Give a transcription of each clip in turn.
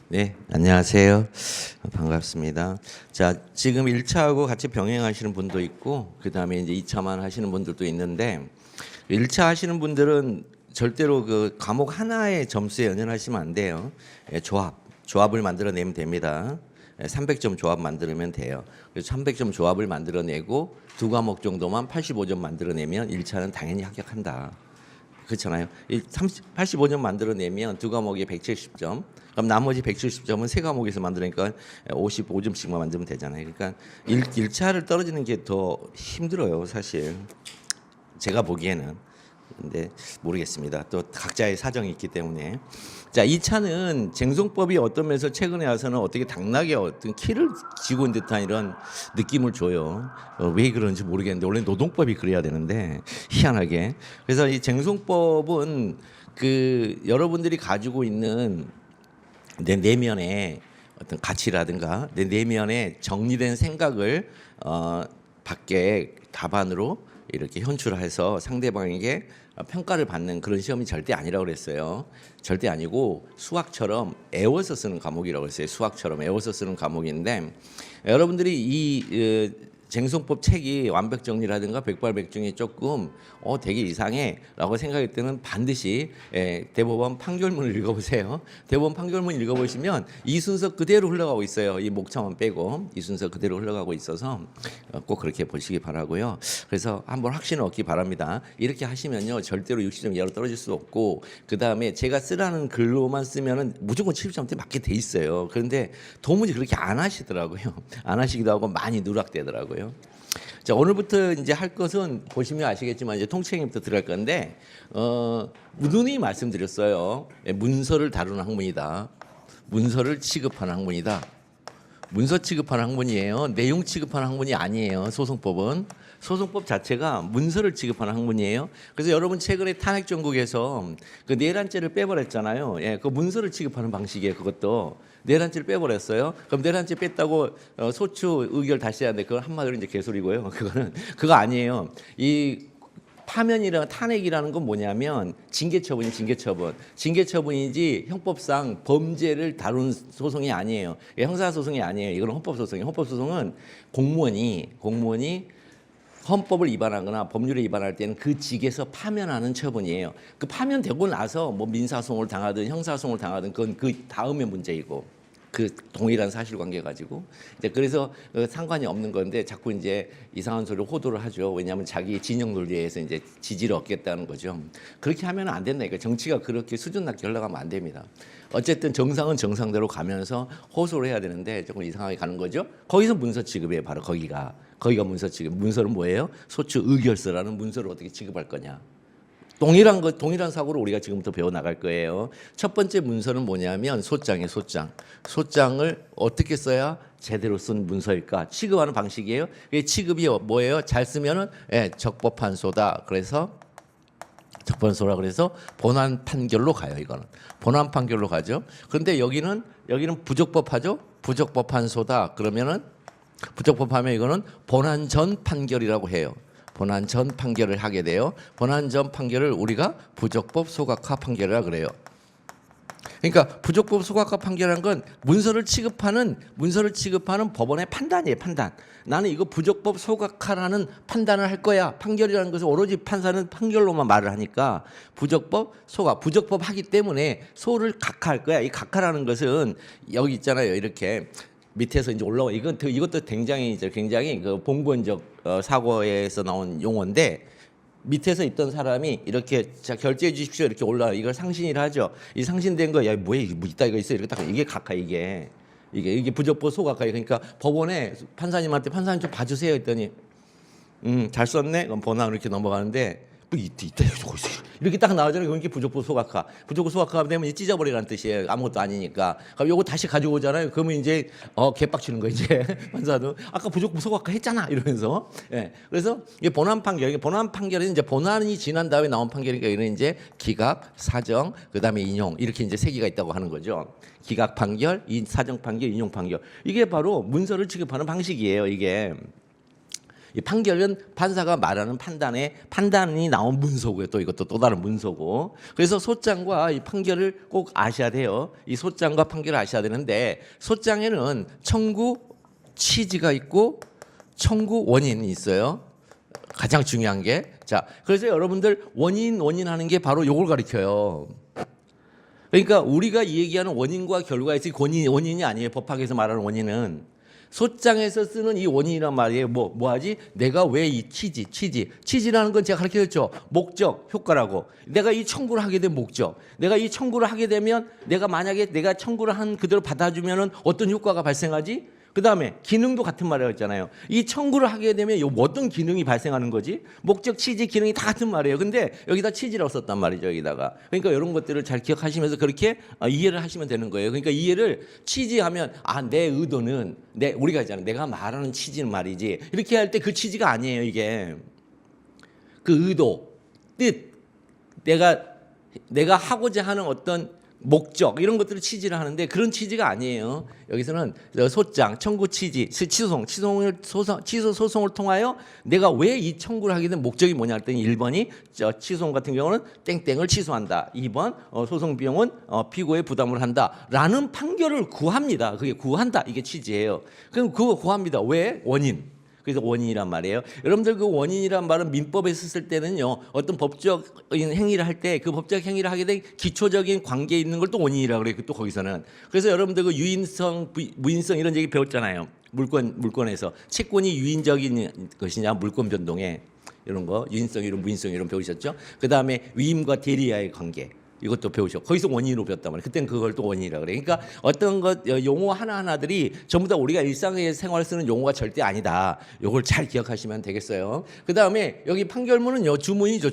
네, 안녕하세요. 반갑습니다. 자, 지금 1차하고 같이 병행하시는 분도 있고, 그 다음에 이제 2차만 하시는 분들도 있는데, 1차 하시는 분들은 절대로 그 과목 하나의 점수에 연연하시면 안 돼요. 예, 조합을 만들어내면 됩니다. 300점 조합 만들면 돼요. 그래서 300점 조합을 만들어내고 두 과목 정도만 85점 만들어내면 1차는 당연히 합격한다. 그렇잖아요. 85점 만들어내면 두 과목에 170점. 그럼 나머지 170점은 세 과목에서 만드니까 55점씩만 만들면 되잖아요. 그러니까 1차를 떨어지는 게 더 힘들어요, 사실. 제가 보기에는. 근데 모르겠습니다. 또 각자의 사정이 있기 때문에. 자, 2차는 쟁송법이 어떤 면에서 최근에 와서는 어떻게 당나귀 어떤 키를 쥐고 있는 듯한 이런 느낌을 줘요. 왜 그런지 모르겠는데 원래 노동법이 그래야 되는데 희한하게. 그래서 이 쟁송법은 그 여러분들이 가지고 있는 내 내면의 어떤 가치라든가 내 내면의 정리된 생각을 밖에 답안으로 이렇게 현출해서 상대방에게 평가를 받는 그런 시험이 절대 아니라고 그랬어요. 절대 아니고 수학처럼 애워서 쓰는 과목이라고 했어요. 수학처럼 애워서 쓰는 과목인데 여러분들이 이 쟁송법 책이 완벽정리라든가 백발백중이 조금 되게 이상해라고 생각할 때는 반드시 대법원 판결문을 읽어보세요. 대법원 판결문 읽어보시면 이 순서 그대로 흘러가고 있어요. 이 목차만 빼고 이 순서 그대로 흘러가고 있어서 꼭 그렇게 보시기 바라고요. 그래서 한번 확신을 얻기 바랍니다. 이렇게 하시면요 절대로 60점 이하로 떨어질 수 없고 그 다음에 제가 쓰라는 글로만 쓰면은 무조건 70점대 맞게 돼 있어요. 그런데 도무지 그렇게 안 하시더라고요. 안 하시기도 하고 많이 누락되더라고요. 자, 오늘부터 이제 할 것은 보시면 아시겠지만 이제 통칭부터 들어갈 건데 누누이 말씀드렸어요. 문서를 다루는 학문이다. 문서를 취급하는 학문이다. 문서 취급하는 학문이에요. 내용 취급하는 학문이 아니에요. 소송법은. 소송법 자체가 문서를 취급하는 학문이에요. 그래서 여러분 최근에 탄핵 정국에서 그 내란죄를 빼버렸잖아요. 예, 그 문서를 취급하는 방식이에요. 그것도 내란죄를 빼버렸어요. 그럼 내란죄 뺐다고 소추 의결 다시 해야 돼. 그건 한마디로 이제 개소리고요. 그거 아니에요. 이 파면이랑 탄핵이라는 건 뭐냐면 징계처분이 징계처분이지 형법상 범죄를 다룬 소송이 아니에요. 형사소송이 아니에요. 이건 헌법소송이에요. 헌법소송은 공무원이 헌법을 위반하거나 법률을 위반할 때는 그 직에서 파면하는 처분이에요. 그 파면되고 나서 뭐 민사소송을 당하든 형사소송을 당하든 그건 그 다음의 문제이고 그 동일한 사실관계 가지고 이제 그래서 상관이 없는 건데 자꾸 이제 이상한 소리를 호도를 하죠. 왜냐하면 자기 진영 논리에서 이제 지지를 얻겠다는 거죠. 그렇게 하면 안 된다니까. 정치가 그렇게 수준 낮게 흘러가면 안 됩니다. 어쨌든 정상은 정상대로 가면서 호소를 해야 되는데 조금 이상하게 가는 거죠. 거기서 문서 취급이에요. 바로 거기가 문서 취급. 문서는 뭐예요? 소추 의결서라는 문서를 어떻게 취급할 거냐. 동일한 사고를 우리가 지금부터 배워 나갈 거예요. 첫 번째 문서는 뭐냐면 소장이에요. 소장을 어떻게 써야 제대로 쓴 문서일까? 취급하는 방식이에요. 취급이 뭐예요? 잘 쓰면은 적법한소다. 그래서 적법한소라 그래서 본안 판결로 가요. 이거는 본안 판결로 가죠. 그런데 여기는 부적법하죠. 부적법한소다. 그러면은 부적법하면 이거는 본안 전 판결이라고 해요. 본안 전 판결을 하게 돼요. 본안 전 판결을 우리가 부적법 소각화 판결이라 그래요. 그러니까 부적법 소각화 판결이라는 건 문서를 취급하는 법원의 판단이에요. 판단. 나는 이거 부적법 소각화라는 판단을 할 거야. 판결이라는 것은 오로지 판사는 판결로만 말을 하니까 부적법 소각, 부적법 하기 때문에 소를 각하할 거야. 이 각하라는 것은 여기 있잖아요. 이렇게. 밑에서 이제 올라와 이것도 굉장히 그 봉건적 사고에서 나온 용어인데 밑에서 있던 사람이 이렇게 자 결제해 주십시오 이렇게 올라와 이걸 상신이라 하죠. 이 상신된 거 야 뭐야 뭐 있다 이거 있어 이렇게 딱 이게 각하 이게 부적법 소각하 그러니까 법원에 판사님한테 판사님 좀 봐주세요 했더니 잘 썼네 그럼 번호로 이렇게 넘어가는데. 뭐 있다 이렇게 딱 나오잖아요. 그게 부적법 소각화. 부적법 소각화 되면 찢어버리라는 뜻이에요. 아무것도 아니니까. 그럼 요거 다시 가지고 오잖아요. 그러면 이제 개빡치는 거 이제 판사도 아까 부적법 소각화 했잖아 이러면서. 예. 그래서 이게 본안 판결은 이제 본안이 지난 다음에 나온 판결이니까 이런 이제 기각, 사정, 그다음에 인용 이렇게 이제 세 개가 있다고 하는 거죠. 기각 판결, 사정 판결, 인용 판결. 이게 바로 문서를 취급하는 방식이에요. 이게 이 판결은 판사가 말하는 판단이 나온 문서고요. 또 이것도 또 다른 문서고. 그래서 소장과 이 판결을 꼭 아셔야 돼요. 이 소장과 판결을 아셔야 되는데 소장에는 청구 취지가 있고 청구 원인이 있어요. 가장 중요한 게. 자, 그래서 여러분들 원인 하는 게 바로 요걸 가리켜요. 그러니까 우리가 이 얘기하는 원인과 결과에 있을 원인이 아니에요. 법학에서 말하는 원인은. 소장에서 쓰는 이 원인이란 말이에요. 뭐하지? 내가 왜 이 취지라는 건 제가 가르쳐줬죠. 목적, 효과라고. 내가 이 청구를 하게 된 목적. 내가 이 청구를 하게 되면 내가 만약에 내가 청구를 한 그대로 받아주면은 어떤 효과가 발생하지? 그 다음에 기능도 같은 말이라고 했잖아요. 이 청구를 하게 되면 어떤 기능이 발생하는 거지? 목적, 취지, 기능이 다 같은 말이에요. 근데 여기다 취지라고 썼단 말이죠. 여기다가. 그러니까 이런 것들을 잘 기억하시면서 그렇게 이해를 하시면 되는 거예요. 그러니까 이해를 취지하면 내 의도는 우리가 있잖아요. 내가 말하는 취지는 말이지. 이렇게 할 때 그 취지가 아니에요. 이게. 그 의도, 뜻, 내가 하고자 하는 어떤 목적 이런 것들을 취지를 하는데 그런 취지가 아니에요. 여기서는 소장, 청구 취지, 취소 소송을 통하여 내가 왜 이 청구를 하게 된 목적이 뭐냐 했더니 1번이 취소 같은 경우는 땡땡을 취소한다. 2번 소송 비용은 피고의 부담을 한다라는 판결을 구합니다. 그게 구한다. 이게 취지예요. 그럼 그거 구합니다. 왜? 원인. 그래서 원인이란 말이에요. 여러분들 그 원인이란 말은 민법에서 쓸 때는요. 어떤 법적인 행위를 할 때 그 법적 행위를 하게 된 기초적인 관계에 있는 걸 또 원인이라고 그래요. 또 거기서는. 그래서 여러분들 그 유인성, 무인성 이런 얘기 배웠잖아요. 물권에서 채권이 유인적인 것이냐 물권 변동에 이런 거 유인성 이론 무인성 이론 배우셨죠? 그다음에 위임과 대리와의 관계. 이것도 배우셨고 거기서 원인으로 배웠단 말이에요. 그때는 그걸 또 원인이라고 그래요. 그러니까 어떤 것 용어 하나하나들이 전부 다 우리가 일상생활에 쓰는 용어가 절대 아니다. 이걸 잘 기억하시면 되겠어요. 그다음에 여기 판결문은요. 주문이죠.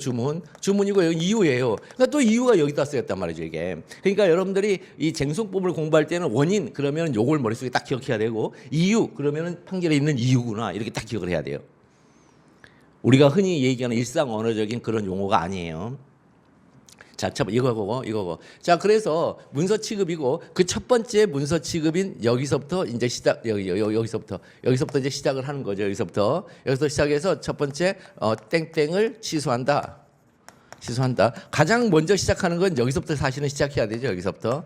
주문이고 여기 이유예요. 그러니까 또 이유가 여기다 쓰였단 말이죠. 이게. 그러니까 여러분들이 이 쟁송법을 공부할 때는 원인 그러면 요걸 머릿속에 딱 기억해야 되고 이유 그러면은 판결에 있는 이유구나 이렇게 딱 기억을 해야 돼요. 우리가 흔히 얘기하는 일상 언어적인 그런 용어가 아니에요. 자, 이거고. 자, 그래서 문서 취급이고 그 첫 번째 문서 취급인 여기서부터 이제 여기서부터 이제 시작을 하는 거죠. 여기서 시작해서 첫 번째 땡땡을 취소한다. 가장 먼저 시작하는 건 여기서부터 사실은 시작해야 되죠. 여기서부터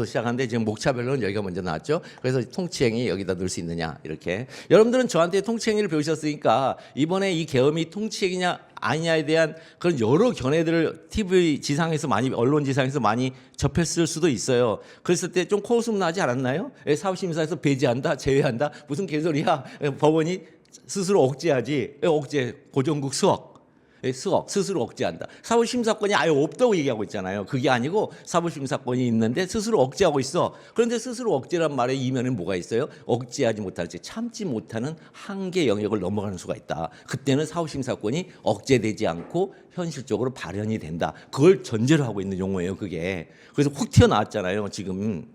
시작하는데 지금 목차별로는 여기가 먼저 나왔죠. 그래서 통치행위 여기다 넣을 수 있느냐 이렇게. 여러분들은 저한테 통치행위를 배우셨으니까 이번에 이 계엄이 통치행위냐 아니냐에 대한 그런 여러 견해들을 TV 지상에서 언론 지상에서 많이 접했을 수도 있어요. 그랬을 때 좀 코웃음 나지 않았나요? 사법심사에서 배제한다, 제외한다, 무슨 개소리야? 법원이 스스로 억제하지. 억제 고정국 수억 스스로 억제한다. 사법심사권이 아예 없다고 얘기하고 있잖아요. 그게 아니고 사법심사권이 있는데 스스로 억제하고 있어. 그런데 스스로 억제란 말에 이면에 뭐가 있어요? 억제하지 못하는, 참지 못하는 한계 영역을 넘어가는 수가 있다. 그때는 사법심사권이 억제되지 않고 현실적으로 발현이 된다. 그걸 전제로 하고 있는 용어예요. 그게. 그래서 훅 튀어나왔잖아요. 지금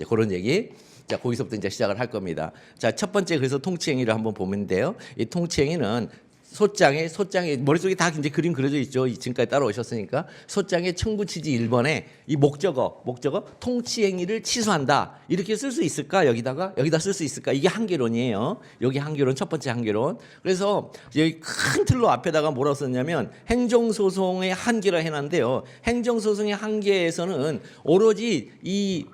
그런 얘기. 자, 거기서부터 이제 시작을 할 겁니다. 자, 첫 번째 그래서 통치행위를 한번 보면 돼요. 이 통치행위는 소장에 머릿속에 다 이제 그림 그려져 있죠. 지금까지 따라오셨으니까. 소장의 청구 취지 1번에 이 목적어 통치행위를 취소한다. 이렇게 쓸 수 있을까? 여기다 쓸 수 있을까? 이게 한계론이에요. 여기 한계론, 첫 번째 한계론. 그래서 여기 큰 틀로 앞에다가 뭐라고 썼냐면 행정소송의 한계라 해놨는데요. 행정소송의 한계에서는 오로지 이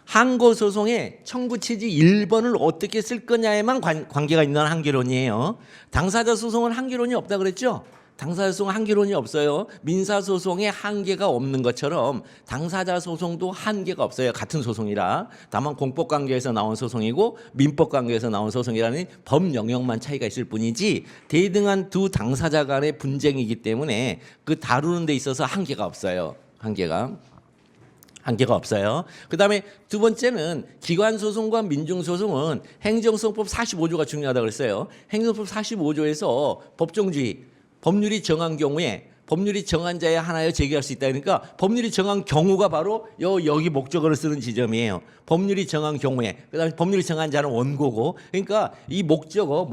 항고소송의 청구 취지 1번을 어떻게 쓸 거냐에만 관계가 있는 한계론이에요. 당사자 소송은 한계론이 없다 그랬죠? 당사자 소송은 한계론이 없어요. 민사소송에 한계가 없는 것처럼 당사자 소송도 한계가 없어요. 같은 소송이라. 다만 공법관계에서 나온 소송이고 민법관계에서 나온 소송이라는 법 영역만 차이가 있을 뿐이지 대등한 두 당사자 간의 분쟁이기 때문에 그 다루는 데 있어서 한계가 없어요. 한계가 없어요. 그다음에 두 번째는 기관소송과 민중소송은 행정소송법 45조가 중요하다고 그랬어요. 행정소송법 45조에서 법정주의, 법률이 정한 경우에 법률이 정한 자에 하나여 제기할 수 있다. 그러니까 법률이 정한 경우가 바로 여기 목적어를 쓰는 지점이에요. 법률이 정한 경우에. 그다음에 법률이 정한 자는 원고고. 그러니까 이 목적어,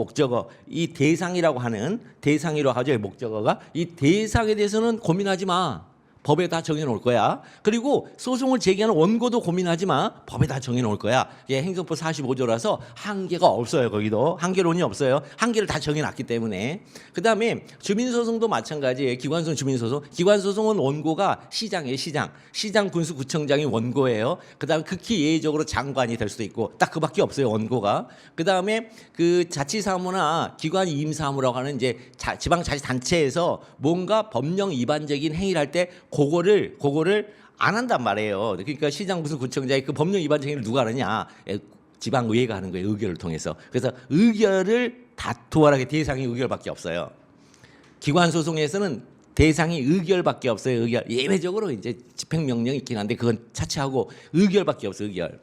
이 대상이라고 하죠. 목적어가 이 대상에 대해서는 고민하지 마. 법에 다 정해놓을 거야. 그리고 소송을 제기하는 원고도 고민하지 마. 법에 다 정해놓을 거야. 이게 행정법 45조라서 한계가 없어요. 거기도 한계론이 없어요. 한계를 다 정해놨기 때문에. 그다음에 주민소송도 마찬가지예요. 기관소송, 주민소송. 기관소송은 원고가 시장이에요. 시장 군수구청장이 원고예요. 그다음에 극히 예외적으로 장관이 될 수도 있고 딱 그밖에 없어요. 원고가. 그다음에 그 자치사무나 기관 이임사무라고 하는 이제 지방자치단체에서 뭔가 법령 위반적인 행위를 할 때 그거를 안 한단 말이에요. 그러니까 시장 무슨 구청장이 그 법령 위반적 행위를 누가 하느냐? 지방의회가 하는 거예요. 의결을 통해서. 그래서 의결을 다투하라게 대상이 의결밖에 없어요. 기관소송에서는 대상이 의결밖에 없어요. 의결. 예외적으로 이제 집행명령이 있긴 한데 그건 차치하고 의결밖에 없어요. 의결.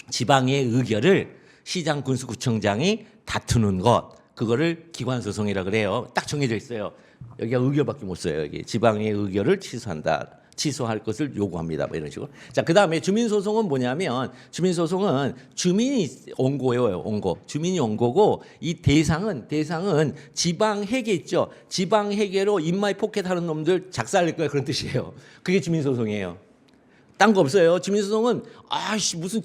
지방의 의결을 시장 군수구청장이 다투는 것. 그거를 기관소송이라 그래요. 딱 정해져 있어요. 여기가 의결밖에 못 써요. 여기 지방의 의결을 취소한다. 취소할 것을 요구합니다. 뭐 이런 식으로. 자, 그다음에 주민소송은 뭐냐면 주민소송은 주민이 원고예요. 원고. 주민이 원고고 이 대상은 지방회계 있죠. 지방회계로 인마이 포켓하는 놈들 작살낼 거야 그런 뜻이에요. 그게 주민소송이에요. 딴 거 없어요. 주민소송은 아씨 무슨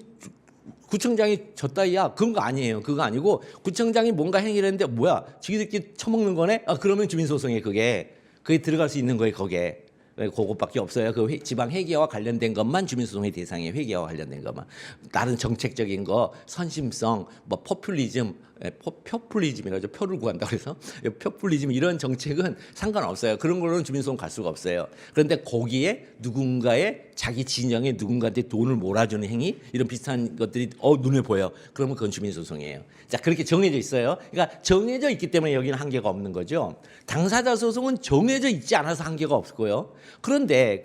구청장이 졌다이야 그런 거 아니에요. 그거 아니고 구청장이 뭔가 행위를 했는데 뭐야 지기들끼리 처먹는 거네. 그러면 주민소송에 그게 들어갈 수 있는 거예요. 거기에 그것밖에 없어요. 그 지방 회계와 관련된 것만 주민소송의 대상이에요. 회계와 관련된 것만. 다른 정책적인 거 선심성 뭐 포퓰리즘이라죠. 표를 구한다고 해서 포퓰리즘 이런 정책은 상관없어요. 그런 걸로는 주민소송 갈 수가 없어요. 그런데 거기에 누군가의 자기 진영에 누군가한테 돈을 몰아주는 행위 이런 비슷한 것들이 눈에 보여. 그러면 그건 주민소송이에요. 자, 그렇게 정해져 있어요. 그러니까 정해져 있기 때문에 여기는 한계가 없는 거죠. 당사자 소송은 정해져 있지 않아서 한계가 없고요. 그런데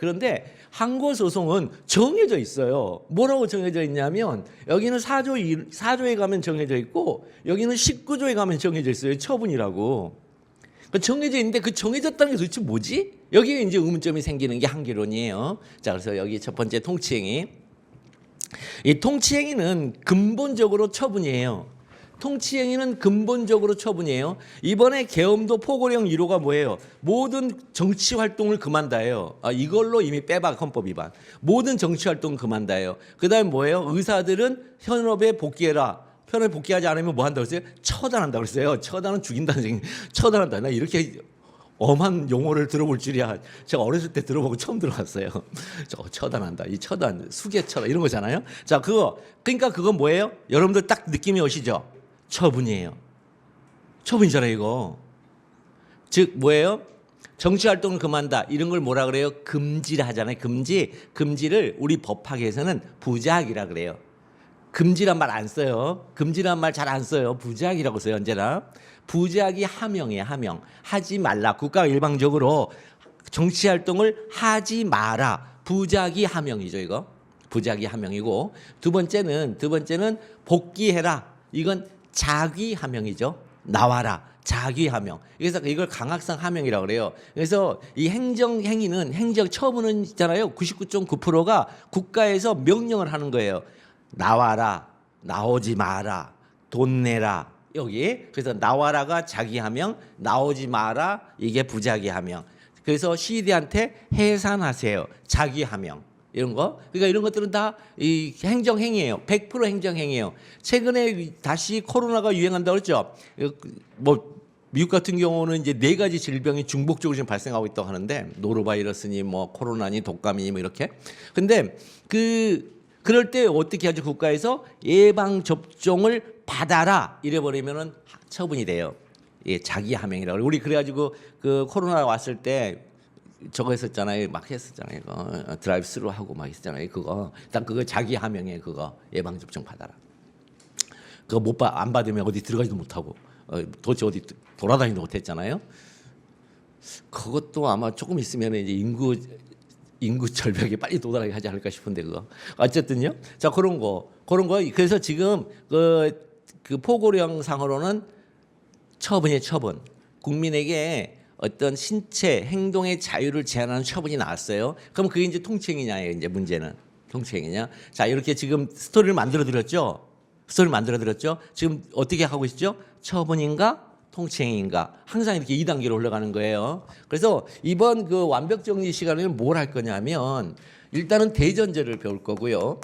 항고소송은 정해져 있어요. 뭐라고 정해져 있냐면 여기는 4조에 가면 정해져 있고 여기는 19조에 가면 정해져 있어요. 처분이라고. 정해져 있는데 그 정해졌다는 게 도대체 뭐지? 여기에 이제 의문점이 생기는 게 한계론이에요. 자, 그래서 여기 첫 번째 통치행위. 이 통치행위는 근본적으로 처분이에요. 통치행위는 근본적으로 처분이에요. 이번에 계엄도 포고령 1호가 뭐예요? 모든 정치 활동을 그만다예요. 이걸로 이미 빼박 헌법 위반. 모든 정치 활동 그만다예요. 그다음에 뭐예요? 의사들은 현업에 복귀해라. 현업에 복귀하지 않으면 뭐 한다고 했어요? 처단한다고 그랬어요. 처단은 죽인다는 얘기. 처단한다. 나 이렇게 엄한 용어를 들어볼 줄이야. 제가 어렸을 때 들어보고 처음 들어봤어요. 저거 처단한다. 이 처단, 수계 처단 이런 거잖아요. 자, 그러니까 그건 뭐예요? 여러분들 딱 느낌이 오시죠? 처분이에요. 처분이잖아요, 이거. 즉 뭐예요? 정치 활동을 금한다. 이런 걸 뭐라 그래요? 금지를 하잖아요. 금지를 우리 법학에서는 부작이라 그래요. 금지란 말 안 써요. 금지란 말 잘 안 써요. 부작이라고 써요, 언제나. 부작이 하명이에요, 하명. 하지 말라. 국가가 일방적으로 정치 활동을 하지 마라. 부작이 하명이죠, 이거. 부작이 하명이고. 두 번째는 복귀해라. 이건 자귀 하명이죠. 나와라. 자귀 하명. 그래서 이걸 강학상 하명이라고 그래요. 그래서 이 행정 행위는 행정 처분은 있잖아요. 99.9%가 국가에서 명령을 하는 거예요. 나와라. 나오지 마라. 돈 내라. 여기. 그래서 나와라가 자귀 하명, 나오지 마라. 이게 부자귀 하명. 그래서 시디한테 해산하세요. 자귀 하명. 이런 거. 그러니까 이런 것들은 다 이 행정행위예요. 100% 행정행위예요. 최근에 다시 코로나가 유행한다고 그랬죠. 뭐 미국 같은 경우는 이제 4가지 질병이 중복적으로 지금 발생하고 있다고 하는데 노로바이러스니 뭐 코로나니 독감이니 뭐 이렇게. 근데 그럴 때 어떻게 하죠? 국가에서 예방 접종을 받아라 이래 버리면은 처분이 돼요. 예, 자기 하명이라고. 우리 그래가지고 그 코로나 왔을 때 저거 했었잖아요. 막 했었잖아요. 이거 드라이브 스루 하고 막 했었잖아요. 일단 그거 자기 하명에 그거 예방 접종 받아라. 그거 안 받으면 어디 들어가지도 못하고 도대체 어디 돌아다니도 못했잖아요. 그것도 아마 조금 있으면 이제 인구 절벽에 빨리 도달하게 하지 않을까 싶은데 그거. 어쨌든요. 자, 그런 거. 그래서 지금 그 포고령상으로는 처분이에요, 처분. 국민에게 어떤 신체 행동의 자유를 제한하는 처분이 나왔어요. 그럼 그게 이제 통치행위냐예요. 이제 문제는 통치행위냐. 자, 이렇게 지금 스토리를 만들어 드렸죠. 지금 어떻게 하고 있죠? 처분인가 통치행위인가? 항상 이렇게 2단계로 올라가는 거예요. 그래서 이번 그 완벽 정리 시간에는 뭘 할 거냐면 일단은 대전제를 배울 거고요.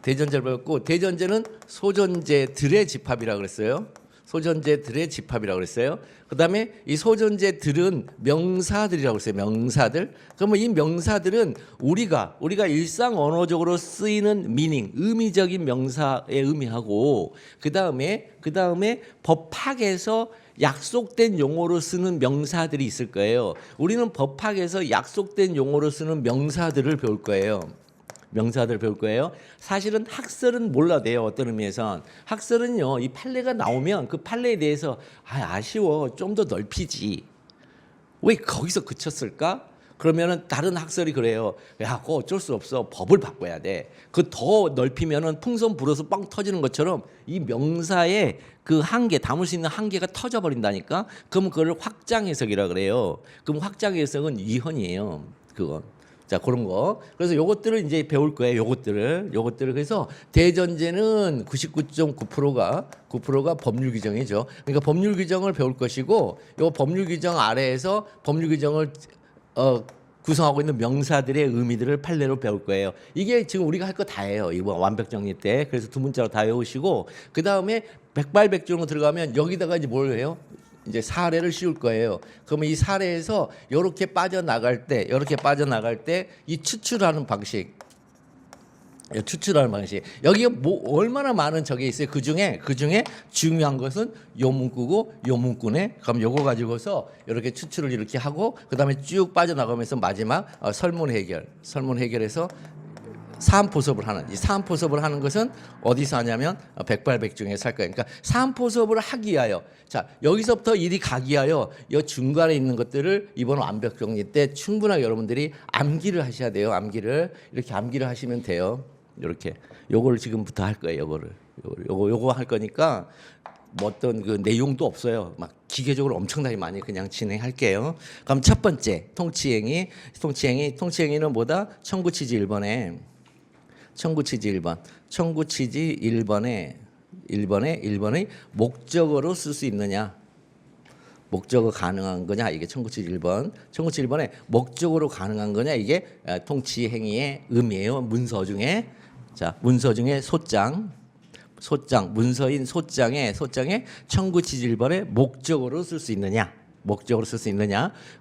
대전제를 배웠고 대전제는 소전제들의 집합이라고 그랬어요. 소전제들의 집합이라고 그랬어요. 그다음에 이 소전제들은 명사들이라고 그랬어요. 명사들. 그러면 이 명사들은 우리가 일상 언어적으로 쓰이는 미닝, 의미적인 명사의 의미하고 그다음에 법학에서 약속된 용어로 쓰는 명사들이 있을 거예요. 우리는 법학에서 약속된 용어로 쓰는 명사들을 배울 거예요. 명사들 배울 거예요. 사실은 학설은 몰라도 돼요. 어떤 의미에선 학설은요, 이 판례가 나오면 그 판례에 대해서 아쉬워, 좀 더 넓히지. 왜 거기서 그쳤을까? 그러면은 다른 학설이 그래요. 야, 그거 어쩔 수 없어. 법을 바꿔야 돼. 그 더 넓히면은 풍선 불어서 빵 터지는 것처럼 이 명사의 그 한계, 담을 수 있는 한계가 터져 버린다니까. 그럼 그걸 확장 해석이라 그래요. 그럼 확장 해석은 위헌이에요. 그건. 자, 그런 거. 그래서 요것들을 이제 배울 거예요. 요것들을. 그래서 대전제는 99.9%가 법률 규정이죠. 그러니까 법률 규정을 배울 것이고 요 법률 규정 아래에서 법률 규정을 구성하고 있는 명사들의 의미들을 판례로 배울 거예요. 이게 지금 우리가 할 거 다예요. 이번 완벽 정리 때. 그래서 두 문자로 다 외우시고 그다음에 백발백중으로 들어가면 여기다가 이제 뭘 해요? 이제 사례를 씌울 거예요. 그러면 이 사례에서 이렇게 빠져나갈 때 이 추출하는 방식, 여기가 뭐 얼마나 많은 적이 있어요. 그 중에 중요한 것은 요 문구고 요 문구네. 그럼 요거 가지고서 이렇게 추출을 이렇게 하고 그다음에 쭉 빠져나가면서 마지막 설문 해결해서 사안포섭을 하는, 이 사안포섭을 하는 것은 어디서 하냐면 백발백중에서 할 거예요. 그러니까 사안포섭을 하기 위하여, 자, 여기서부터 일이 가기 위하여 이 중간에 있는 것들을 이번 완벽 정리 때 충분하게 여러분들이 암기를 하셔야 돼요. 이렇게 암기를 하시면 돼요. 이렇게 요거를 지금부터 할 거예요. 요거 할 거니까 뭐 어떤 그 내용도 없어요. 막 기계적으로 엄청나게 많이 그냥 진행할게요. 그럼 첫 번째 통치행위는 뭐다? 청구취지 1번에 청구취지 1번의 목적어로 쓸 수 있느냐? 목적어 가능한 거냐? 이게 청구취지 1번. 청구취지 1번에 목적어로 가능한 거냐? 이게 통치행위의 의미예요. 문서 중에. 자, 문서 중에 소장, 문서인 소장에 청구취지 1번에 목적어로 쓸 수 있느냐?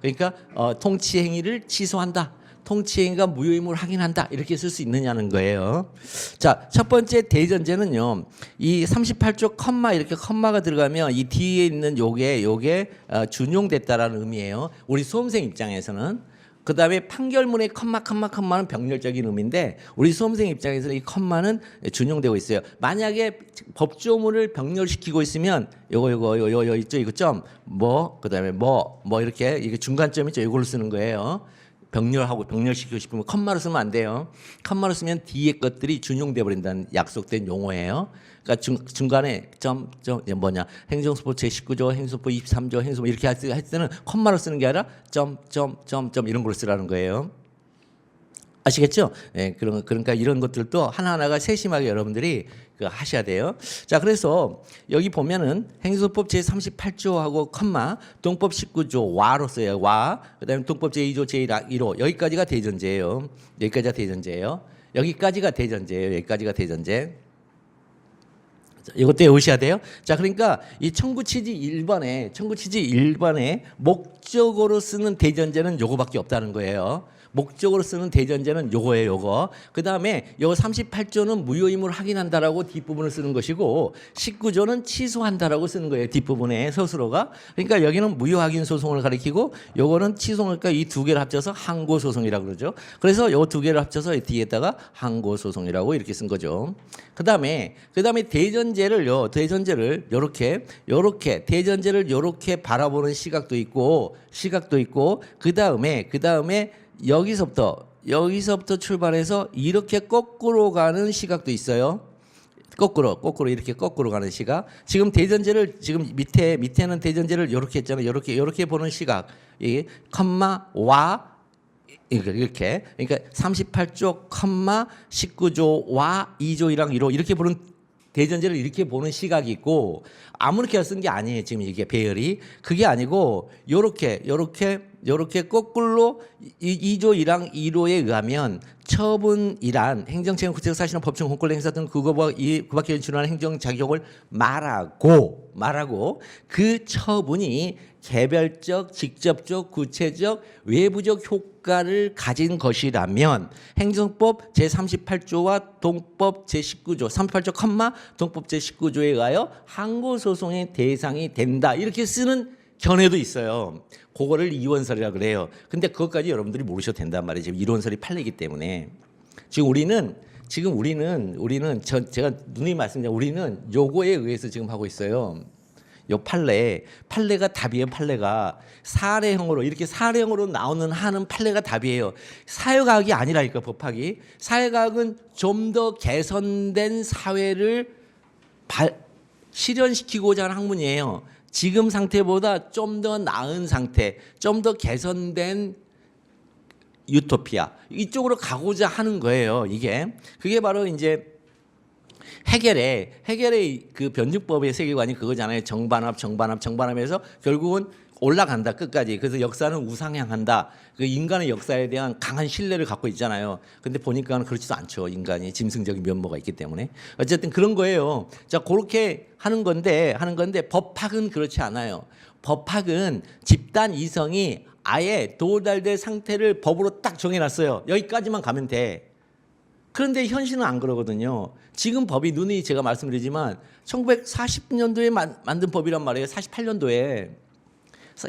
그러니까 통치행위를 취소한다. 통치행위가 무효임을 확인한다. 이렇게 쓸 수 있느냐는 거예요. 자, 첫 번째 대전제는요. 이 38조 이렇게 컴마가 들어가면 이 뒤에 있는 요게 준용됐다라는 의미예요. 우리 수험생 입장에서는. 그다음에 판결문의 컴마는 병렬적인 의미인데 우리 수험생 입장에서는 이 컴마는 준용되고 있어요. 만약에 법조문을 병렬시키고 있으면 요거 있죠. 이거 점 그다음에 이렇게 이게 중간점 있죠. 이걸로 쓰는 거예요. 병렬시키고 싶으면 컴마로 쓰면 안 돼요. 컴마로 쓰면 뒤에 것들이 준용돼 버린다는 약속된 용어예요. 그러니까 중간에 행정소법 제19조, 행정소법 23조, 행정소법 이렇게 할 때는 컴마로 쓰는 게 아니라 점 이런 걸로 쓰라는 거예요. 아시겠죠? 네, 그러니까 이런 것들도 하나하나가 세심하게 여러분들이 하셔야 돼요. 자, 그래서 여기 보면은 행정소법 제38조하고 동법 19조 와로 써요. 그다음에 동법 제2조 제1호 여기까지가 대전제예요. 여기까지가 대전제. 이것도 외우셔야 돼요. 자, 그러니까 이 청구취지 1번에 목적어로 쓰는 대전제는 요거밖에 없다는 거예요. 목적으로 쓰는 대전제는 요거예요. 그다음에 요 38조는 무효임을 확인한다라고 뒷부분을 쓰는 것이고 19조는 취소한다라고 쓰는 거예요. 뒷부분에 스스로가. 그러니까 여기는 무효 확인 소송을 가리키고 요거는 취소니까 이 두 개를 합쳐서 항고 소송이라고 그러죠. 그래서 요 두 개를 합쳐서 뒤에다가 항고 소송이라고 이렇게 쓴 거죠. 그다음에 대전제를 요렇게 대전제를 요렇게 바라보는 시각도 있고 그다음에 여기서부터 출발해서 이렇게 거꾸로 가는 시각도 있어요. 거꾸로 이렇게 거꾸로 가는 시각. 지금 대전제를 지금 밑에는 대전제를 이렇게 했잖아요. 이렇게 보는 시각. 이 컴마와 이렇게. 그러니까 38조 19조 와 2조 1항 1호 이렇게 보는 대전제를 이렇게 보는 시각이 있고 아무렇게나 쓴 게 아니에요. 지금 이게 배열이 그게 아니고 요렇게 거꾸로 2조 1항 1호에 의하면 처분이란 행정처분 구체적사실은 법정 공권력 행사 등 그거와 그밖에 연출하는 행정 작용을 말하고 그 처분이 개별적, 직접적, 구체적, 외부적 효과를 가진 것이라면 행정법 제38조와 동법 제19조, 38조 컴마 동법 제19조에 의하여 항고소송의 대상이 된다. 이렇게 쓰는 견해도 있어요. 그거를 이원설이라 그래요. 근데 그것까지 여러분들이 모르셔도 된단 말이에요. 지금 이론설이 팔리기 때문에. 지금 우리는 제가 누누이 말씀드린 우리는 요거에 의해서 지금 하고 있어요. 요 판례가 답이에요. 판례가 사례형으로 이렇게 사례형으로 나오는 하는 판례가 답이에요. 사회과학이 아니라니까 법학이. 사회과학은 좀 더 개선된 사회를 실현시키고자 하는 학문이에요. 지금 상태보다 좀 더 나은 상태, 좀 더 개선된 유토피아 이쪽으로 가고자 하는 거예요. 이게 그게 바로 이제 해결의 그 변증법의 세계관이 그거잖아요. 정반합에서 결국은 올라간다 끝까지. 그래서 역사는 우상향한다. 그 인간의 역사에 대한 강한 신뢰를 갖고 있잖아요. 근데 보니까 그렇지도 않죠. 인간이 짐승적인 면모가 있기 때문에. 어쨌든 그런 거예요. 자, 그렇게 하는 건데 법학은 그렇지 않아요. 법학은 집단 이성이 아예 도달될 상태를 법으로 딱 정해놨어요. 여기까지만 가면 돼. 그런데 현실은 안 그러거든요. 지금 법이 누누이 제가 말씀드리지만 1940년도에 만든 법이란 말이에요. 48년도에.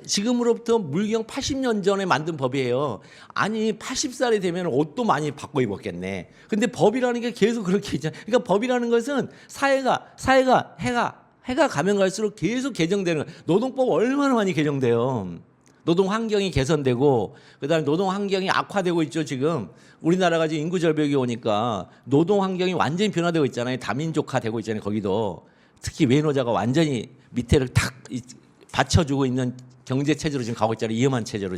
지금으로부터 물경 80년 전에 만든 법이에요. 아니 80살이 되면 옷도 많이 바꿔 입었겠네. 근데 법이라는 게 계속 그렇게 있잖아요. 그러니까 법이라는 것은 해가 가면 갈수록 계속 개정되는 거예요. 노동법 얼마나 많이 개정돼요. 노동 환경이 개선되고 그다음에 노동 환경이 악화되고 있죠. 지금 우리나라가 지금 인구 절벽이 오니까 노동 환경이 완전히 변화되고 있잖아요. 다민족화되고 있잖아요. 거기도 특히 외노자가 완전히 밑에를 탁 받쳐주고 있는 경제 체제로 지금 가고 있잖아요. 위험한 체제로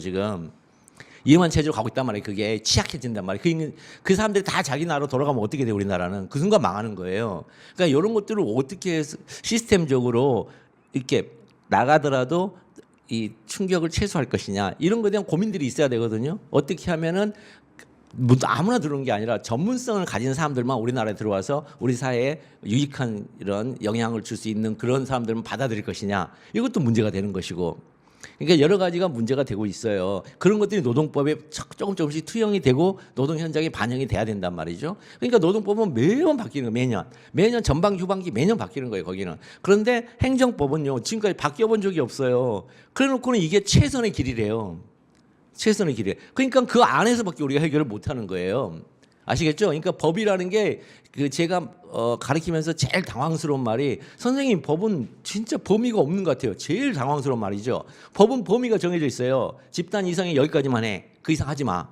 가고 있단 말이에요. 그게 취약해진단 말이에요. 그 사람들이 다 자기 나라로 돌아가면 어떻게 돼? 우리나라는 그 순간 망하는 거예요. 그러니까 이런 것들을 어떻게 시스템적으로 이렇게 나가더라도 이 충격을 최소화할 것이냐 이런 거에 대한 고민들이 있어야 되거든요. 어떻게 하면은 아무나 들어오는 게 아니라 전문성을 가진 사람들만 우리나라에 들어와서 우리 사회에 유익한 이런 영향을 줄 수 있는 그런 사람들만 받아들일 것이냐 이것도 문제가 되는 것이고 그러니까 여러 가지가 문제가 되고 있어요. 그런 것들이 노동법에 조금씩 투영이 되고 노동 현장에 반영이 돼야 된단 말이죠. 그러니까 노동법은 매번 바뀌는 거예요. 매년 전반기 후반기 매년 바뀌는 거예요. 거기는. 그런데 행정법은요. 지금까지 바뀌어본 적이 없어요. 그래놓고는 이게 최선의 길이래요. 최선의 길이에요. 그러니까 그 안에서밖에 우리가 해결을 못하는 거예요. 아시겠죠? 그러니까 법이라는 게 그 제가 가르치면서 제일 당황스러운 말이 선생님 법은 진짜 범위가 없는 것 같아요. 제일 당황스러운 말이죠. 법은 범위가 정해져 있어요. 집단 이상이 여기까지만 해. 그 이상 하지 마.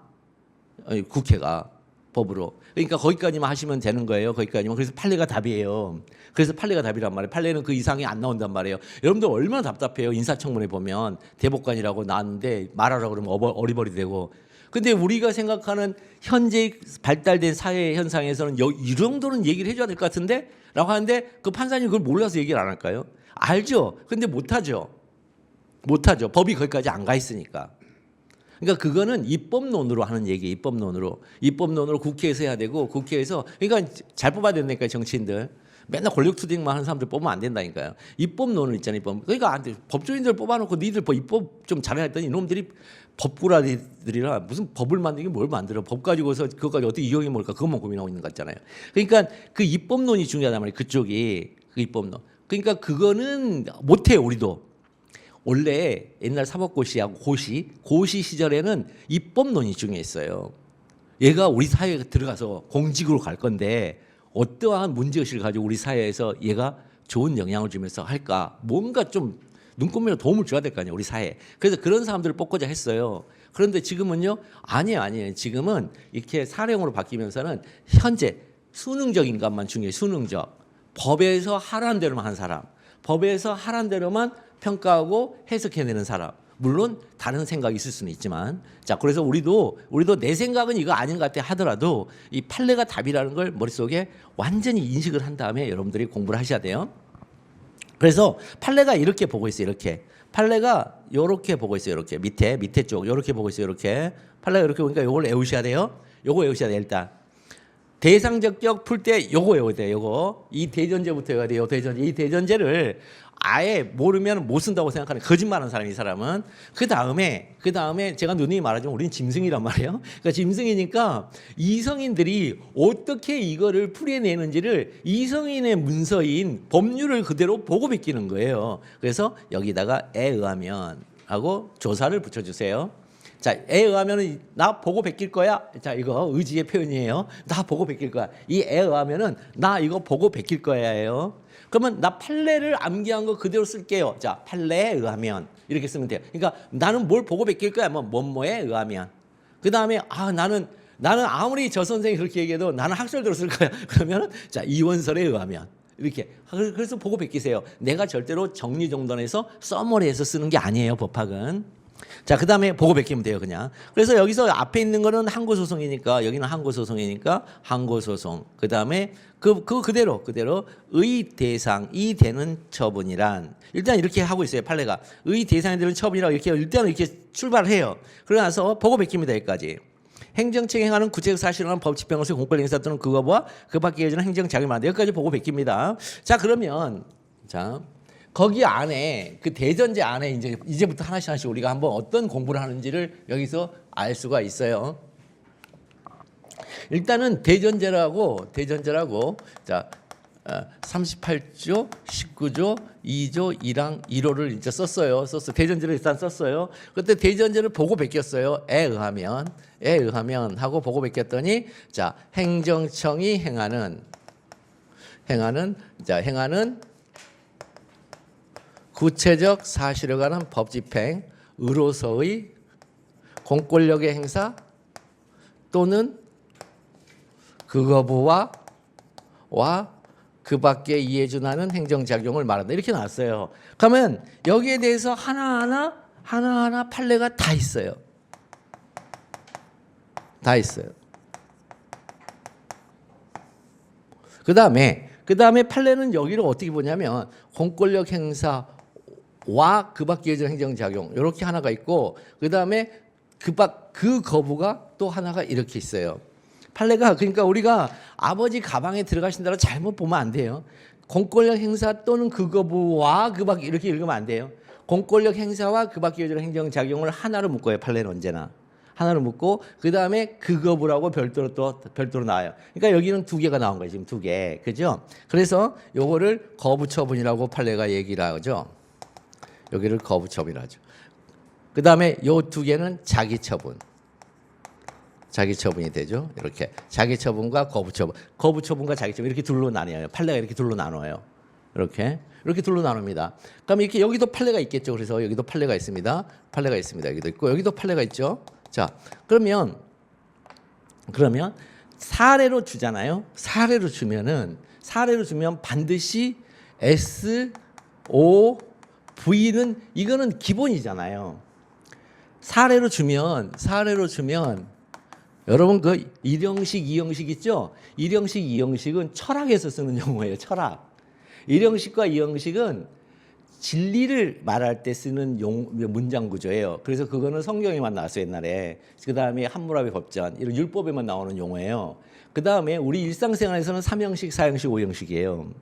국회가 법으로. 그러니까 거기까지만 하시면 되는 거예요. 거기까지만. 그래서 판례가 답이에요. 그래서 판례가 답이란 말이에요. 판례는 그 이상이 안 나온단 말이에요. 여러분들 얼마나 답답해요. 인사청문회 보면 대법관이라고 나왔는데 말하라고 그러면 어리버리 되고. 근데 우리가 생각하는 현재 발달된 사회 현상에서는 이 정도는 얘기를 해줘야 될 것 같은데? 라고 하는데 그 판사님 그걸 몰라서 얘기를 안 할까요? 알죠. 근데 못하죠. 법이 거기까지 안 가 있으니까. 그러니까 그거는 입법론으로 하는 얘기예요. 입법론으로 국회에서 해야 되고 국회에서 그러니까 잘 뽑아야 된다니까요. 정치인들. 맨날 권력투쟁만 하는 사람들 뽑으면 안 된다니까요. 입법론을 있잖아요. 그러니까 안 돼. 법조인들 뽑아놓고 니들 입법 좀 잘해야 했더니 이놈들이 법꾸라들이라 무슨 법을 만들긴 뭘 만들어. 법 가지고서 그것까지 어떻게 이용이 뭘까 그것만 고민하고 있는 것 같잖아요. 그러니까 그 입법론이 중요하단 말이에요. 그쪽이 그 입법론. 그러니까 그거는 못해요. 우리도. 원래 옛날 사법고시하고 고시 시절에는 입법론이 중요했어요. 얘가 우리 사회에 들어가서 공직으로 갈 건데 어떠한 문제의식을 가지고 우리 사회에서 얘가 좋은 영향을 주면서 할까. 뭔가 좀 눈꽃미로 도움을 줘야 될 거 아니에요. 우리 사회에. 그래서 그런 사람들을 뽑고자 했어요. 그런데 지금은요. 아니에요. 지금은 이렇게 사례형으로 바뀌면서는 현재 수능적 인간만 중요해요. 수능적. 법에서 하라는 대로만 한 사람. 법에서 하라는 대로만 평가하고 해석해내는 사람. 물론 다른 생각이 있을 수는 있지만 자 그래서 우리도 내 생각은 이거 아닌 것 같아 하더라도 이 판례가 답이라는 걸 머릿속에 완전히 인식을 한 다음에 여러분들이 공부를 하셔야 돼요. 그래서 판례가 이렇게 보고 있어요. 이렇게 판례가 이렇게 보고 있어요. 이렇게 밑에 쪽 이렇게 보고 있어요. 이렇게 판례가 이렇게 보니까 이걸 외우셔야 돼요. 요거 외우셔야 돼요. 일단 대상적격 풀 때 요거 외워야 돼요. 요거 이 대전제부터 외워야 돼요. 대전제 이 대전제를 아예 모르면 못 쓴다고 생각하는 거짓말하는 사람이 이 사람은 그 다음에 제가 누누이 말하지만 우리는 짐승이란 말이에요. 그러니까 짐승이니까 이성인들이 어떻게 이거를 풀이내는지를 이성인의 문서인 법률을 그대로 보고 베끼는 거예요. 그래서 여기다가 에 의하면 하고 조사를 붙여주세요. 자, 에 의하면은 나 보고 베낄 거야. 자, 이거 의지의 표현이에요. 나 보고 베낄 거야. 이 에 의하면은 나 이거 보고 베낄 거야예요. 그러면 나 판례를 암기한 거 그대로 쓸게요. 자, 판례에 의하면 이렇게 쓰면 돼요. 그러니까 나는 뭘 보고 베낄 거야? 뭐뭐에 의하면. 그 다음에 나는 아무리 저 선생이 그렇게 얘기해도 나는 학설대로 쓸 거야. 그러면 자 이원설에 의하면 이렇게 그래서 보고 베끼세요. 내가 절대로 정리정돈해서 서머리해서 쓰는 게 아니에요. 법학은. 자, 그 다음에 보고 베끼면 돼요, 그냥. 그래서 여기서 앞에 있는 거는 항고소송이니까, 여기는 항고소송이니까, 항고소송. 그 다음에 그대로, 의 대상, 이 되는 처분이란, 일단 이렇게 하고 있어요, 판례가. 의 대상이 되는 처분이라고 이렇게, 일단은 이렇게 출발을 해요. 그러고 나서 보고 베낍니다, 여기까지. 행정처에 행하는 구체적 사실을 한 법, 집행으로서 공권 행사 또는 그거와 그 밖에 이어지는 행정작용을 하는데 여기까지 보고 베낍니다. 자, 그러면, 자. 거기 안에 그 대전제 안에 이제부터 하나씩 우리가 한번 어떤 공부를 하는지를 여기서 알 수가 있어요. 일단은 대전제라고 자 38조 19조 2조 1항 1호를 이제 썼어요. 대전제를 일단 썼어요. 그때 대전제를 보고 베꼈어요. 에 의하면 하고 보고 베꼈더니 자 행정청이 행하는 구체적 사실에 관한 법 집행으로서의 공권력의 행사 또는 그 거부와 그 밖에 이해 준하는 행정작용을 말한다. 이렇게 나왔어요. 그러면 여기에 대해서 하나하나 판례가 다 있어요. 다 있어요. 그 다음에 판례는 여기를 어떻게 보냐면 공권력 행사 와 그 밖에 이어지는 행정작용 이렇게 하나가 있고 그 다음에 그 거부가 또 하나가 이렇게 있어요. 판례가 그러니까 우리가 아버지 가방에 들어가신다고 잘못 보면 안 돼요. 공권력 행사 또는 그 거부와 그 밖에 이렇게 읽으면 안 돼요. 공권력 행사와 그 밖에 이어지는 행정작용을 하나로 묶어요. 판례는 언제나. 하나로 묶고 그 다음에 그 거부라고 별도로 나와요. 그러니까 여기는 두 개가 나온 거예요. 지금 두 개. 그죠? 그래서 요거를 거부처분이라고 판례가 얘기를 하죠. 여기를 거부처분이라고 하죠. 그 다음에 요 두 개는 자기처분이 되죠. 이렇게 자기처분과 거부처분과 자기처분 이렇게 둘로 나뉘어요. 판례가 이렇게 둘로 나눠요. 이렇게 둘로 나눕니다. 그럼 이렇게 여기도 판례가 있겠죠. 그래서 여기도 판례가 있습니다. 여기도 있고 여기도 판례가 있죠. 자, 그러면 사례로 주잖아요. 사례로 주면 반드시 S, O, V는 이거는 기본이잖아요. 사례로 주면 여러분 그 일형식, 이형식 있죠? 일형식, 이형식은 철학에서 쓰는 용어예요. 철학. 일형식과 이형식은 진리를 말할 때 쓰는 문장 구조예요. 그래서 그거는 성경에만 나왔어요, 옛날에. 그 다음에 함무라비 법전, 이런 율법에만 나오는 용어예요. 그 다음에 우리 일상생활에서는 3형식, 4형식, 5형식이에요.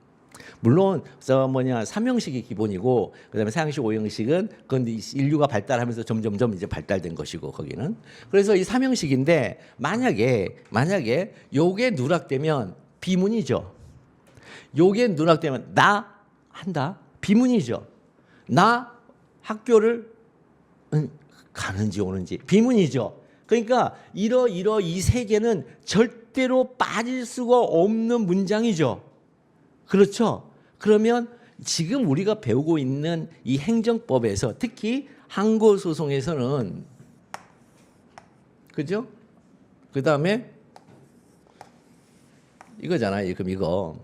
물론 삼형식이 기본이고 그다음에 4형식, 5형식은 그건 인류가 발달하면서 점점 이제 발달된 것이고 거기는. 그래서 이 3형식인데 만약에 요게 누락되면 비문이죠. 요게 누락되면 나 한다. 비문이죠. 나 학교를 가는지 오는지 비문이죠. 그러니까 이 세 개는 절대로 빠질 수가 없는 문장이죠. 그렇죠? 그러면 지금 우리가 배우고 있는 이 행정법에서 특히 항고소송에서는 그죠? 그 다음에 이거잖아요. 그럼 이거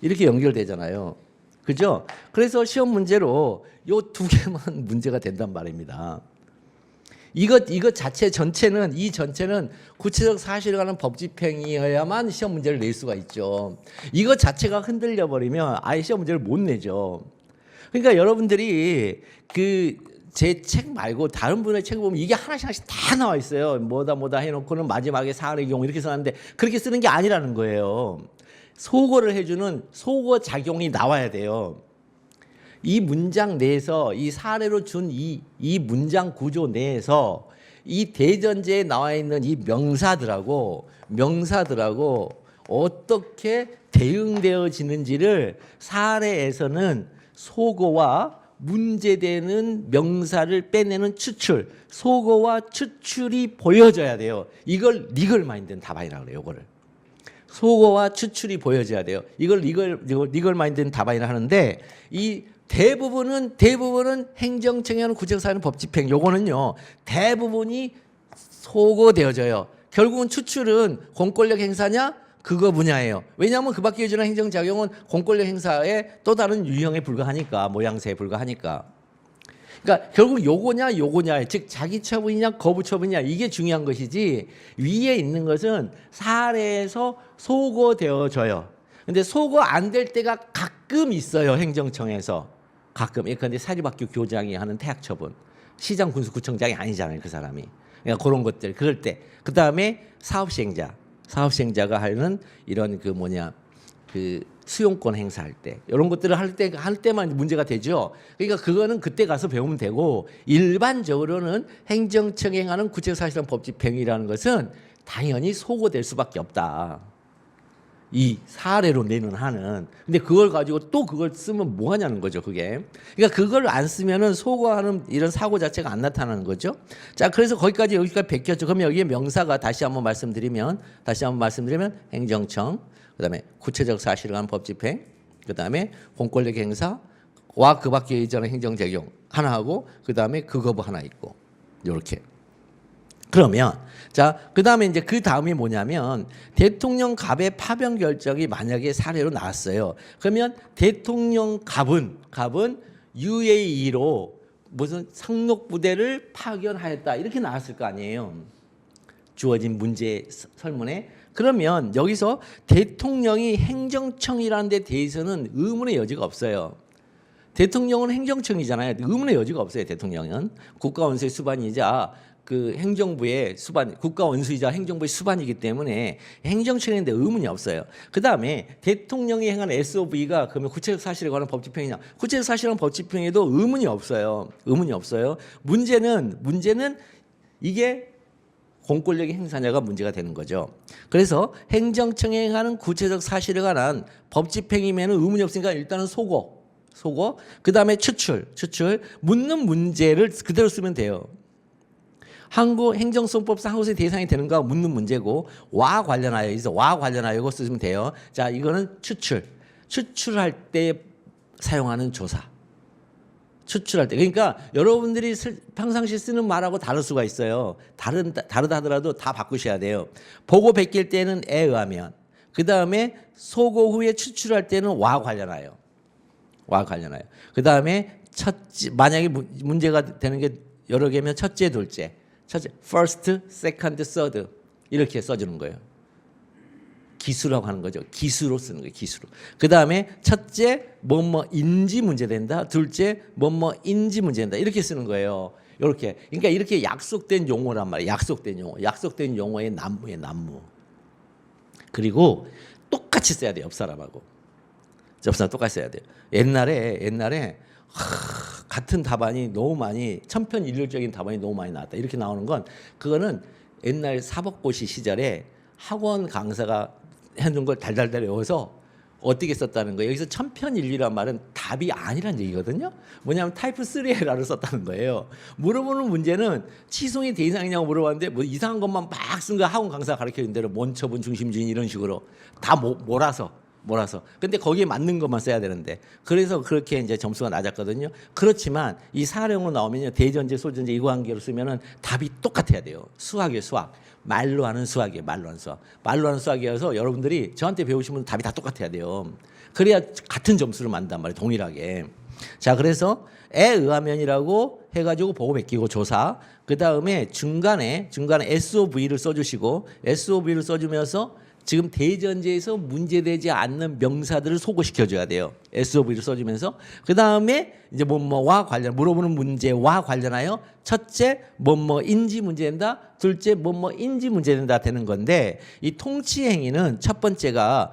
이렇게 연결되잖아요. 그죠? 그래서 시험 문제로 요 두 개만 문제가 된단 말입니다. 이것 자체 전체는 이 전체는 구체적 사실에 관한 법 집행이어야만 시험 문제를 낼 수가 있죠. 이것 자체가 흔들려 버리면 아예 시험 문제를 못 내죠. 그러니까 여러분들이 그 제 책 말고 다른 분의 책을 보면 이게 하나씩 다 나와 있어요. 뭐다 해놓고는 마지막에 사안의 경우 이렇게 써놨는데 그렇게 쓰는 게 아니라는 거예요. 소거를 해주는 소거 작용이 나와야 돼요. 이 문장 내에서 이 사례로 준 이 문장 구조 내에서 이 대전제에 나와 있는 이 명사들하고 어떻게 대응되어지는지를 사례에서는 소거와 문제되는 명사를 빼내는 추출, 소거와 추출이 보여져야 돼요. 이걸 리걸 마인드는 답안이라고 그래요. 이거를. 소거와 추출이 보여져야 돼요. 이걸 리걸 마인드는 답안이라 하는데 이 대부분은 행정청이 하는 구체사는 법집행 요거는요 대부분이 소거되어져요. 결국은 추출은 공권력 행사냐 그거 분야예요. 왜냐하면 그 밖에 해주는 행정작용은 공권력 행사의 또 다른 유형에 불과하니까 모양새에 불과하니까. 그러니까 결국 요거냐 즉 자기 처분이냐 거부 처분이냐 이게 중요한 것이지 위에 있는 것은 사례에서 소거되어져요. 근데 소거 안 될 때가 가끔 있어요. 행정청에서 가끔. 예컨대 사립학교 교장이 하는 퇴학 처분, 시장 군수구청장이 아니잖아요 그 사람이. 그러니까 그런 것들 그럴 때. 그 다음에 사업시행자가 하는 이런 그 수용권 행사할 때 이런 것들을 할 때만 문제가 되죠. 그러니까 그거는 그때 가서 배우면 되고 일반적으로는 행정청이 행하는 구체사실상 법집행이라는 것은 당연히 소거될 수밖에 없다. 이 사례로 내는 한은. 근데 그걸 가지고 또 그걸 쓰면 뭐 하냐는 거죠, 그게. 그러니까 그걸 안 쓰면은 소거하는 이런 사고 자체가 안 나타나는 거죠. 자, 그래서 여기까지 베꼈죠. 그러면 여기에 명사가 다시 한번 말씀드리면 행정청, 그다음에 구체적 사실을 한 법 집행, 그다음에 공권력 행사와 그 밖에 이전의 행정 적용 하나 하고 그다음에 그 거부 하나 있고. 요렇게. 그러면 자, 그다음에 이제 그 다음이 뭐냐면 대통령 갑의 파병 결정이 만약에 사례로 나왔어요. 그러면 대통령 갑은 UAE로 무슨 상록 부대를 파견하였다. 이렇게 나왔을 거 아니에요. 주어진 문제 설문에. 그러면 여기서 대통령이 행정청이라는 데 대해서는 의문의 여지가 없어요. 대통령은 행정청이잖아요. 의문의 여지가 없어요. 대통령은 국가원수의 수반이자 그 행정부의 수반, 국가원수이자 행정부의 수반이기 때문에 행정청인데 의문이 없어요. 그 다음에 대통령이 행한 SOV가 그러면 구체적 사실에 관한 법집행이냐? 구체적 사실에 관한 법집행에도 의문이 없어요. 문제는 이게 공권력의 행사냐가 문제가 되는 거죠. 그래서 행정청이 행하는 구체적 사실에 관한 법집행이면 의문이 없으니까 일단은 소거, 그 다음에 추출, 묻는 문제를 그대로 쓰면 돼요. 한국 행정소송법상 항소의 대상이 되는가 묻는 문제고 와 관련하여 이거 쓰시면 돼요. 자, 이거는 추출할 때 사용하는 조사. 추출할 때. 그러니까 여러분들이 평상시 쓰는 말하고 다를 수가 있어요. 다르다 하더라도 다 바꾸셔야 돼요. 보고 베낄 때는 에 의하면. 그 다음에 소고 후에 추출할 때는 와 관련하여. 그 다음에 만약에 문제가 되는 게 여러 개면 첫째, 둘째. first, second, third 이렇게 써주는 거예요. 기수라고 하는 거죠. 기수로 쓰는 거예요. 기수로. 그 다음에 첫째 뭐뭐인지 문제된다. 둘째 뭐뭐인지 문제된다. 이렇게 쓰는 거예요. 이렇게. 그러니까 이렇게 약속된 용어란 말이에요. 약속된 용어의 난무. 그리고 똑같이 써야 돼요. 옆 사람하고 똑같이 써야 돼요. 옛날에 같은 답안이 너무 많이 천편일률적인 답안이 너무 많이 나왔다. 이렇게 나오는 건 그거는 옛날 사법고시 시절에 학원 강사가 해놓은 걸 달달달 외워서 어떻게 썼다는 거예요. 여기서 천편일률이란 말은 답이 아니란 얘기거든요. 뭐냐면 타입 3 에러를 썼다는 거예요. 물어보는 문제는 치송이 대상이냐고 물어봤는데 뭐 이상한 것만 막 쓴 거 학원 강사가 가르쳐준 대로 원처분 중심주의 이런 식으로 다 몰아서 몰아서. 근데 거기에 맞는 것만 써야 되는데. 그래서 그렇게 이제 점수가 낮았거든요. 그렇지만 이 사령으로 나오면요. 대전제, 소전제 이거 관계로 쓰면은 답이 똑같아야 돼요. 수학이에요, 수학. 말로 하는 수학이에요, 말로 하는 수학. 말로 하는 수학이어서 여러분들이 저한테 배우시면 답이 다 똑같아야 돼요. 그래야 같은 점수를 만든단 말이에요, 동일하게. 자, 그래서 에 의하면이라고 해가지고 보고 베끼고 조사. 그 다음에 중간에 SOV를 써주시고 SOV를 써주면서 지금 대전제에서 문제되지 않는 명사들을 소거시켜줘야 돼요. SOV를 써주면서 그 다음에 이제 뭐뭐와 관련 물어보는 문제와 관련하여 첫째 뭐뭐인지 문제된다, 둘째 뭐뭐인지 문제된다 되는 건데 이 통치행위는 첫 번째가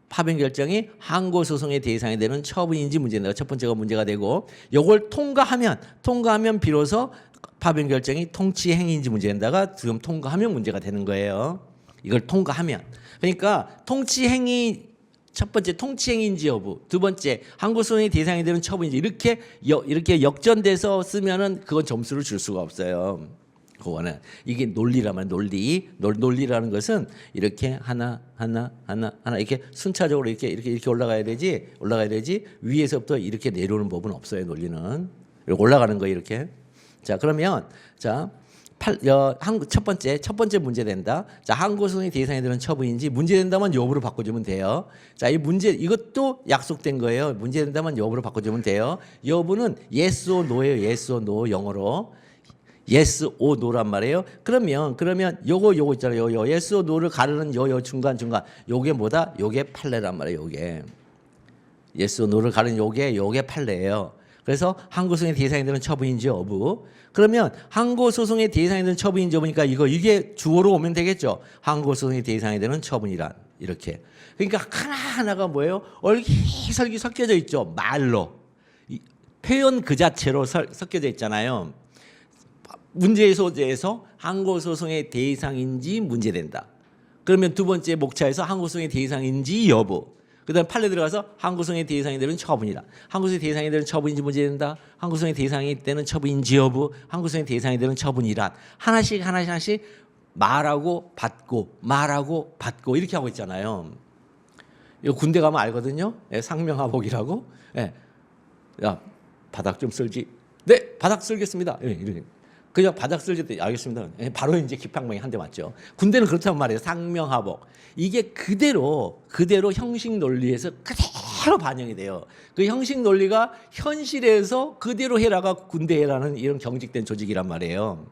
파변 결정이 항고 소송의 대상이 되는 처분인지 문제된다. 첫 번째가 문제가 되고 이걸 통과하면 비로소 파변 결정이 통치 행위인지 문제된다가 지금 통과하면 문제가 되는 거예요. 이걸 통과하면. 그러니까 통치 행위 첫 번째 통치 행위인지 여부, 두 번째 항고 소송의 대상이 되는 처분인지 이렇게 역전돼서 쓰면은 그건 점수를 줄 수가 없어요. 그거는 이게 논리라면 논리라는 것은 이렇게 하나 이렇게 순차적으로 이렇게 올라가야 되지 위에서부터 이렇게 내려오는 법은 없어요. 논리는 이렇게 올라가는 거예요. 이렇게. 자, 그러면 첫 번째 문제 된다. 자, 항고소송의 대상이 되는 처분인지 문제 된다면 여부로 바꿔주면 돼요. 자, 이 문제 이것도 약속된 거예요. 문제 된다면 여부로 바꿔주면 돼요. 여부는 yes or no예요. yes or no 영어로. yes or no란 말이에요. 그러면 요거 있잖아요. 요 yes or no를 가르는 요 중간 요게 뭐다? 요게 판례란 말이에요. 요게 yes or no를 가르는 요게 판례예요. 그래서 항고소송의 대상이 되는 처분인지 여부. 그러면 항고소송의 대상이 되는 처분인지 여부니까 이게 주어로 오면 되겠죠. 항고소송의 대상이 되는 처분이란 이렇게. 그러니까 하나하나가 뭐예요? 얼기설기 섞여져 있죠. 말로. 표현 그 자체로 섞여져 있잖아요. 문제의 소재에서 항고소송의 대상인지 문제된다. 그러면 두 번째 목차에서 항고소송의 대상인지 여부. 그다음 판례 들어가서 항고소송의 대상이 되는 처분이다. 항고소송의 대상이 되는 처분인지 문제된다. 항고소송의 대상이 되는 처분인지 여부. 항고소송의 대상이 되는 처분이란 하나씩 말하고 받고 이렇게 하고 있잖아요. 이거 군대 가면 알거든요. 예, 상명하복이라고. 예. 야, 바닥 좀 쓸지. 네, 바닥 쓸겠습니다. 예, 이렇게. 그냥 바닥 쓸 때 알겠습니다. 바로 이제 기팡망이 한 대 맞죠. 군대는 그렇단 말이에요. 상명하복. 이게 그대로 형식 논리에서 그대로 반영이 돼요. 그 형식 논리가 현실에서 그대로 해라가 군대라는 이런 경직된 조직이란 말이에요.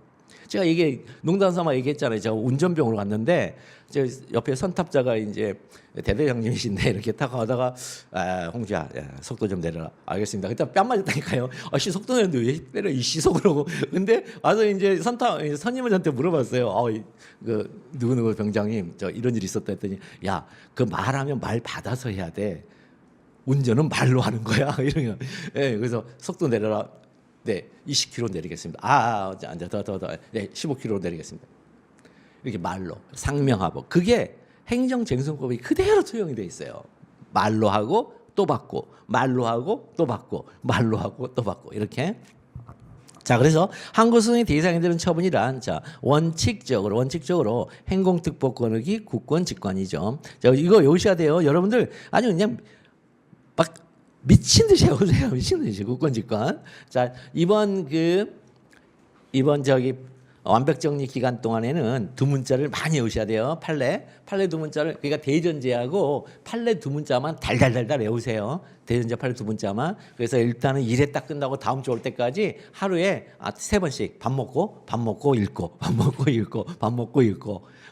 제가 이게 농담 삼아 얘기했잖아요. 제가 운전병으로 갔는데 저 옆에 선탑자가 이제 대대장님이신데 이렇게 딱 가다가 홍주야 속도 좀 내려라. 알겠습니다. 그때 뺨 맞았다니까요. 씨 속도 내는데 왜 내려 이씨 속으로. 근데 와서 이제 선임을 저한테 물어봤어요. 그 누구 병장님 저 이런 일이 있었다 했더니 야 그 말하면 말 받아서 해야 돼. 운전은 말로 하는 거야. 이러면 그래서 속도 내려라. 네, 20km 내리겠습니다. 더. 네, 15km 내리겠습니다. 이렇게 말로 상명하복. 그게 행정쟁송법이 그대로 투영이 돼 있어요. 말로 하고 또 받고, 말로 하고 또 받고, 말로 하고 또 받고 이렇게. 자, 그래서 항고소송의 대상이 되는 처분이란 원칙적으로 행공특보권익이 국권 직관이죠. 자, 이거 외우셔야 돼요. 여러분들 아주 그냥 막 미친 듯이 해오세요. 미친 듯이 국권 직관. 자, 이번 완벽 정리 기간 동안에는 두 문자를 많이 외우셔야 돼요. 판례 두 문자를 그러니까 대전제하고 판례 두 문자만 달달달달 외우세요. 대전제 판례 두 문자만. 그래서 일단은 일에 딱 끝나고 다음 주 올 때까지 하루에 3번씩 밥 먹고 읽고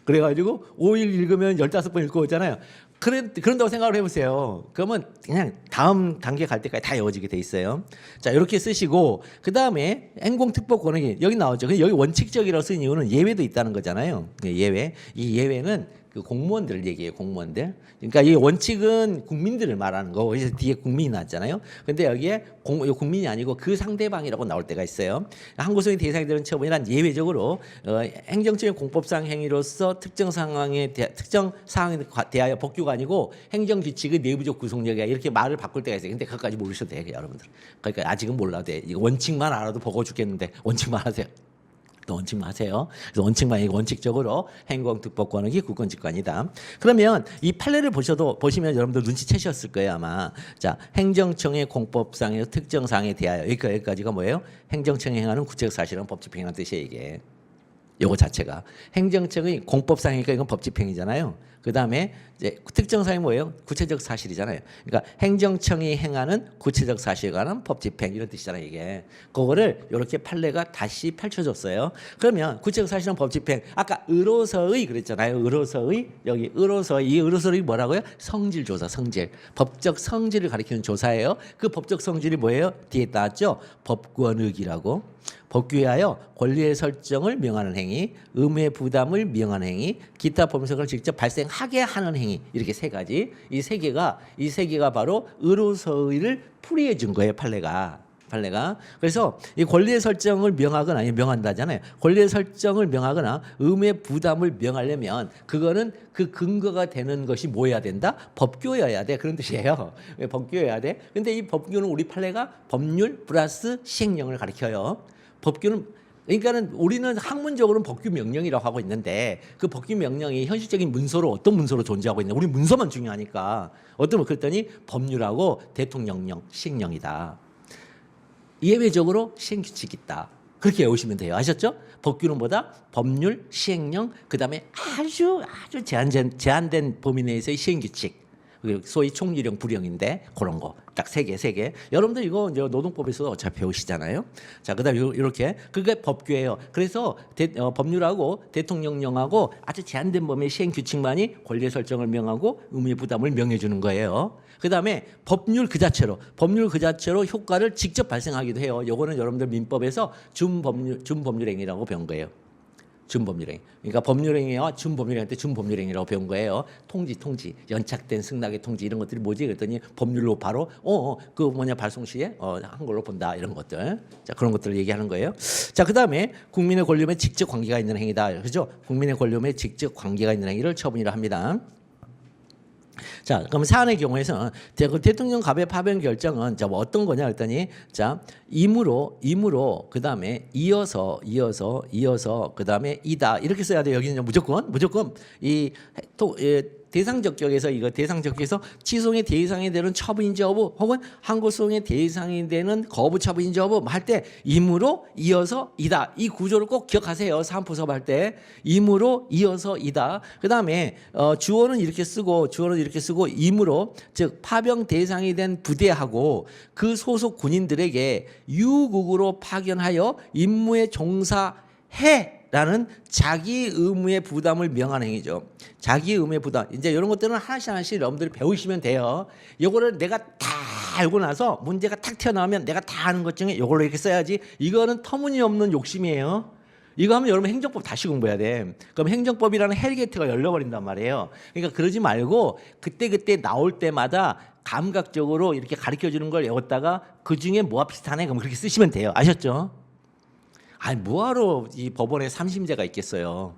그래가지고 5일 읽으면 15번 읽고 오잖아요. 그런다고 생각을 해보세요. 그러면 그냥 다음 단계 갈 때까지 다 외워지게 돼 있어요. 자, 이렇게 쓰시고 그 다음에 행공특보 권익이 여기 나오죠. 여기 원칙적이라고 쓴 이유는 예외도 있다는 거잖아요. 예외. 이 예외는 그 공무원들을 얘기해요. 공무원들. 그러니까 이 원칙은 국민들을 말하는 거고 그래서 뒤에 국민이 나왔잖아요. 근데 여기에 국민이 아니고 그 상대방이라고 나올 때가 있어요. 항고소송의 대상이 되는 처분이란 예외적으로 행정적인 공법상 행위로서 특정 사항에 대하여 법규가 아니고 행정규칙의 내부적 구속력이야. 이렇게 말을 바꿀 때가 있어요. 근데 그것까지 모르셔도 돼요, 여러분들. 그러니까 아직은 몰라도 돼. 이거 원칙만 알아도 버거워 죽겠는데 원칙만 하세요. 또 원칙 마세요. 그래서 원칙만 이거 원칙적으로 행정특법권이 국권직관이다. 그러면 이 판례를 보시면 여러분들 눈치채셨을 거예요 아마. 자, 행정청의 공법상의 특정 사항에 대하여 여기까지가 뭐예요? 행정청이 행하는 구체적 사실은 법집행이라는 뜻이에요 이게. 요거 자체가 행정청의 공법상이니까 이건 법집행이잖아요. 그 다음에 이제 특정 사항이 뭐예요? 구체적 사실이잖아요. 그러니까 행정청이 행하는 구체적 사실에 관한 법집행 이런 뜻이잖아요 이게. 그거를 이렇게 판례가 다시 펼쳐줬어요. 그러면 구체적 사실은 법집행. 아까 의로서의 그랬잖아요. 의로서의 여기 의로서의 이 의로서의 뭐라고요? 성질 조사 성질. 법적 성질을 가리키는 조사예요. 그 법적 성질이 뭐예요? 뒤에 나왔죠? 법권의기라고. 법규하여 권리의 설정을 명하는 행위, 의무의 부담을 명하는 행위, 기타 법률사건을 직접 발생하게 하는 행위 이렇게 세 가지. 이 세 개가 바로 의로서의를 풀이해 준 거예요 판례가. 그래서 이 권리의 설정을 명하거나 아니 명한다잖아요. 권리의 설정을 명하거나 의무의 부담을 명하려면 그거는 그 근거가 되는 것이 뭐여야 된다? 법규여야 돼. 그런 뜻이에요. 법규여야 돼. 근데 이 법규는 우리 판례가 법률 플러스 시행령을 가리켜요. 법규는 그러니까는 우리는 학문적으로는 법규 명령이라고 하고 있는데 그 법규 명령이 현실적인 문서로 어떤 문서로 존재하고 있냐? 우리 문서만 중요하니까 어떤 그랬더니 법률하고 대통령령, 시행령이다. 예외적으로 시행규칙이 있다. 그렇게 외우시면 돼요. 아셨죠? 법규는 뭐다? 법률, 시행령, 그다음에 아주 제한된 범위 내에서의 시행규칙. 소위 총리령, 부령인데 그런 거 딱 세 개. 여러분들 이거 이제 노동법에서 어차피 배우시잖아요. 자, 그다음에 이렇게 그게 법규예요. 그래서 법률하고 대통령령하고 아주 제한된 범위의 시행 규칙만이 권리의 설정을 명하고 의무의 부담을 명해 주는 거예요. 그다음에 법률 그 자체로 효과를 직접 발생하기도 해요. 요거는 여러분들 민법에서 준법률행위라고 배운 거예요. 준법률행. 그러니까 법률행위와 준법률행위한테 준법률행위라고 배운 거예요. 통지, 연착된 승낙의 통지 이런 것들이 뭐지? 그랬더니 법률로 바로 그 뭐냐 발송 시에 한 걸로 본다 이런 것들. 자, 그런 것들을 얘기하는 거예요. 자, 그다음에 국민의 권리에 직접 관계가 있는 행위다. 그렇죠? 국민의 권리에 직접 관계가 있는 행위를 처분이라 합니다. 자, 그럼 사안의 경우에서는 대통령 갑의 파변 결정은 자, 뭐 어떤 거냐 그랬더니 자, 임으로 그다음에 이어서 그다음에 이다 이렇게 써야 돼요. 여기는 무조건 대상적격에서 대상적격에서 취소의 대상이 되는 처분인지 여부 혹은 항고소송의 대상이 되는 거부 처분인지 여부 할 때 임으로 이어서 이다. 이 구조를 꼭 기억하세요. 사안포섭 할 때 임으로 이어서 이다. 그다음에 주어는 이렇게 쓰고 임으로 즉 파병 대상이 된 부대하고 그 소속 군인들에게 유국으로 파견하여 임무에 종사해 라는 자기 의무의 부담을 명하는 행위죠. 자기 의무의 부담. 이제 이런 것들은 하나씩 여러분들이 배우시면 돼요. 이거를 내가 다 알고 나서 문제가 탁 튀어나오면 내가 다 아는 것 중에 이걸로 이렇게 써야지. 이거는 터무니없는 욕심이에요. 이거 하면 여러분 행정법 다시 공부해야 돼. 그럼 행정법이라는 헬게이트가 열려버린단 말이에요. 그러니까 그러지 말고 그때 나올 때마다 감각적으로 이렇게 가르쳐주는 걸 외웠다가 그중에 뭐가 비슷하네 그럼 그렇게 쓰시면 돼요. 아셨죠? 아니 뭐하러 이 법원에 3심제가 있겠어요.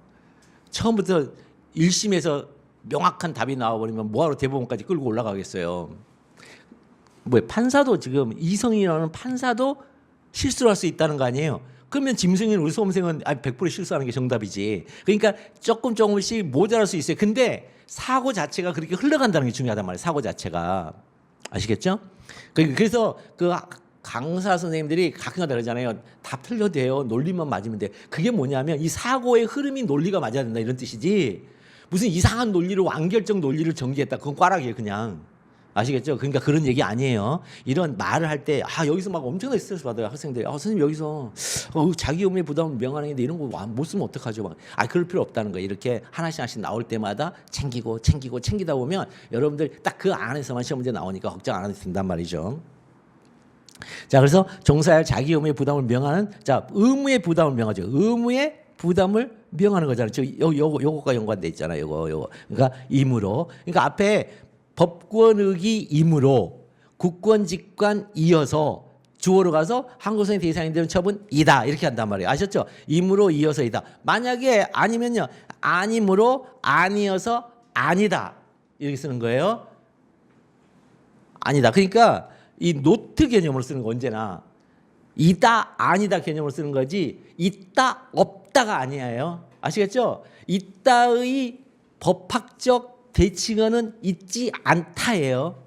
처음부터 1심에서 명확한 답이 나와버리면 뭐하러 대법원까지 끌고 올라가겠어요. 뭐 판사도 지금 이성이라는 판사도 실수를 할 수 있다는 거 아니에요. 그러면 짐승인 우리 수험생은 100% 실수하는 게 정답이지. 그러니까 조금씩 모자랄 수 있어요. 근데 사고 자체가 그렇게 흘러간다는 게 중요하단 말이에요. 사고 자체가. 아시겠죠? 그래서 그 강사 선생님들이 가끔가다 그러잖아요. 다 틀려도 돼요. 논리만 맞으면 돼. 그게 뭐냐면 이 사고의 흐름이 논리가 맞아야 된다 이런 뜻이지. 무슨 이상한 논리를 완결적 논리를 전개했다. 그건 꽈락이에요 그냥. 아시겠죠? 그러니까 그런 얘기 아니에요. 이런 말을 할 때 여기서 막 엄청나게 스트레스 받아요. 학생들이. 선생님 여기서 자기 의무의 부담을 명하는 데 이런 거 못 쓰면 어떡하죠? 막. 그럴 필요 없다는 거예요. 이렇게 하나씩 나올 때마다 챙기다 보면 여러분들 딱 그 안에서만 시험 문제 나오니까 걱정 안 해도 된단 말이죠. 자, 그래서 종사할 자기 의무의 부담을 명하는 자, 의무의 부담을 명하죠. 의무의 부담을 명하는 거잖아요. 즉 요거가 연관돼 있잖아요. 요거. 그러니까 임으로. 그러니까 앞에 법권의기 임으로 국권직관 이어서 주어로 가서 항고소송의 대상이 되는 처분이다. 이렇게 한단 말이에요. 아셨죠? 임으로 이어서이다. 만약에 아니면요. 아님으로 아니어서 아니다. 이렇게 쓰는 거예요. 아니다. 그러니까 이 노트 개념으로 쓰는 거 언제나 이다 아니다 개념으로 쓰는 거지 있다 없다 없다가 아니에요. 아시겠죠? 이따의 법학적 대칭어는 있지 않다예요.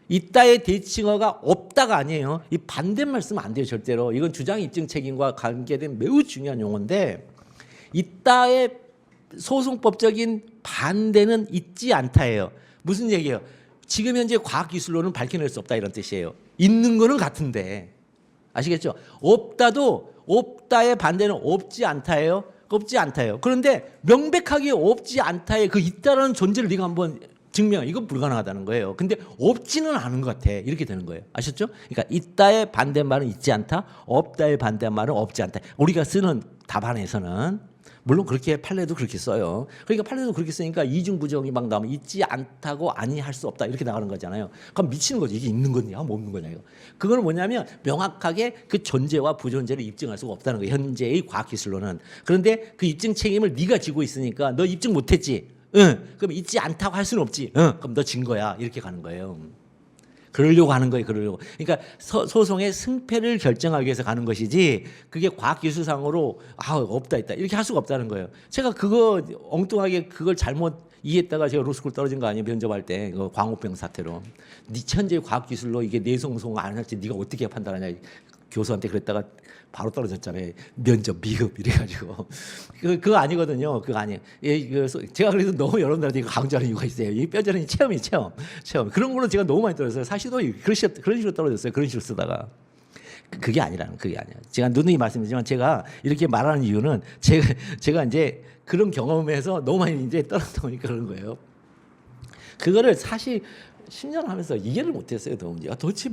이따의 대칭어가 없다가 아니에요. 이 반대말 쓰면 안 돼요, 절대로. 이건 주장 입증 책임과 관계된 매우 중요한 용어인데 이따의 소송법적인 반대는 있지 않다예요. 무슨 얘기예요? 지금 현재 과학기술로는 밝혀낼 수 없다 이런 뜻이에요. 있는 거는 같은데 아시겠죠? 없다도 없다의 반대는 없지 않다예요. 없지 않다예요. 그런데 명백하게 없지 않다의 그 있다라는 존재를 네가 한번 증명, 이건 불가능하다는 거예요. 근데 없지는 않은 것 같아. 이렇게 되는 거예요. 아셨죠? 그러니까 있다의 반대말은 있지 않다, 없다의 반대말은 없지 않다. 우리가 쓰는 답안에서는 물론 그렇게 판례도 그렇게 써요. 그러니까 판례도 그렇게 쓰니까 이중부정이 막 나오면 있지 않다고 아니할 수 없다 이렇게 나가는 거잖아요. 그럼 미치는 거죠. 이게 있는 거냐, 뭐 없는 거냐 이거. 그거는 뭐냐면 명확하게 그 존재와 부존재를 입증할 수가 없다는 거예요. 현재의 과학기술로는. 그런데 그 입증 책임을 네가 지고 있으니까 너 입증 못했지. 응. 그럼 있지 않다고 할 수는 없지. 응. 그럼 너 진 거야. 이렇게 가는 거예요. 그러려고 하는 거예요. 그러려고. 그러니까 소송의 승패를 결정하기 위해서 가는 것이지 그게 과학기술상으로 없다 있다 이렇게 할 수가 없다는 거예요. 제가 그거 엉뚱하게 그걸 잘못 이해했다가 제가 로스쿨 떨어진 거 아니에요. 면접할 때 그 광우병 사태로. 네 현재 과학기술로 이게 내송송 안 할지 네가 어떻게 판단하냐. 교수한테 그랬다가 바로 떨어졌잖아요. 면접 미흡 이래가지고 그거 아니거든요. 그거 아니에요. 제가 그래서 너무 여러분들한테 이거 강조하는 이유가 있어요. 이 뼈저리는 체험 그런 걸로 제가 너무 많이 떨어졌어요. 사실도 그런 식으로 떨어졌어요. 그런 식으로 쓰다가 그게 아니라는 그게 아니에요. 제가 누누이 말씀드리지만 제가 이렇게 말하는 이유는 제가 이제 그런 경험에서 너무 많이 이제 떨어져 보니까 그런 거예요. 그거를 사실 10년 하면서 이해를 못했어요. 도대체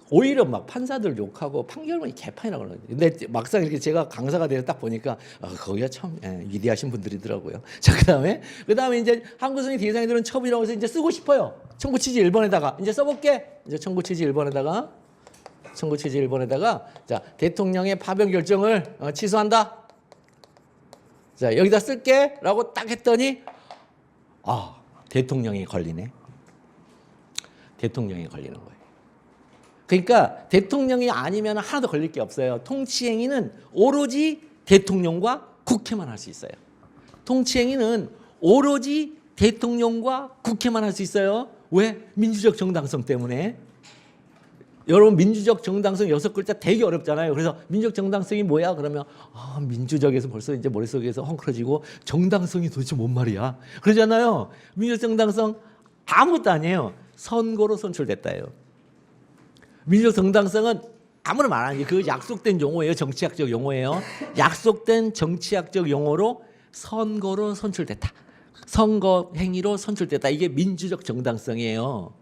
오히려 막 판사들 욕하고 판결문이 개판이라고 그러는데 근데 막상 이렇게 제가 강사가 돼서 딱 보니까 거기가 참 위대하신 분들이더라고요. 자 그다음에 이제 한국성의 대상이들은 첩이라고 해서 이제 쓰고 싶어요. 청구 취지 1번에다가 이제 써볼게. 이제 청구 취지 1번에다가 자 대통령의 파변 결정을 취소한다. 자 여기다 쓸게라고 딱 했더니 대통령이 걸리네. 대통령이 걸리는 거예요. 그러니까 대통령이 아니면 하나도 걸릴 게 없어요. 통치행위는 오로지 대통령과 국회만 할 수 있어요. 통치행위는 오로지 대통령과 국회만 할 수 있어요. 왜? 민주적 정당성 때문에. 여러분 민주적 정당성 6글자 되게 어렵잖아요. 그래서 민주적 정당성이 뭐야? 그러면 민주적에서 벌써 이제 머릿속에서 헝클어지고 정당성이 도대체 뭔 말이야? 그러잖아요. 민주적 정당성 아무것도 아니에요. 선거로 선출됐다예요. 민주적 정당성은 아무나 말하는 게 그 약속된 용어예요. 정치학적 용어예요. 약속된 정치학적 용어로 선거로 선출됐다. 선거 행위로 선출됐다. 이게 민주적 정당성이에요.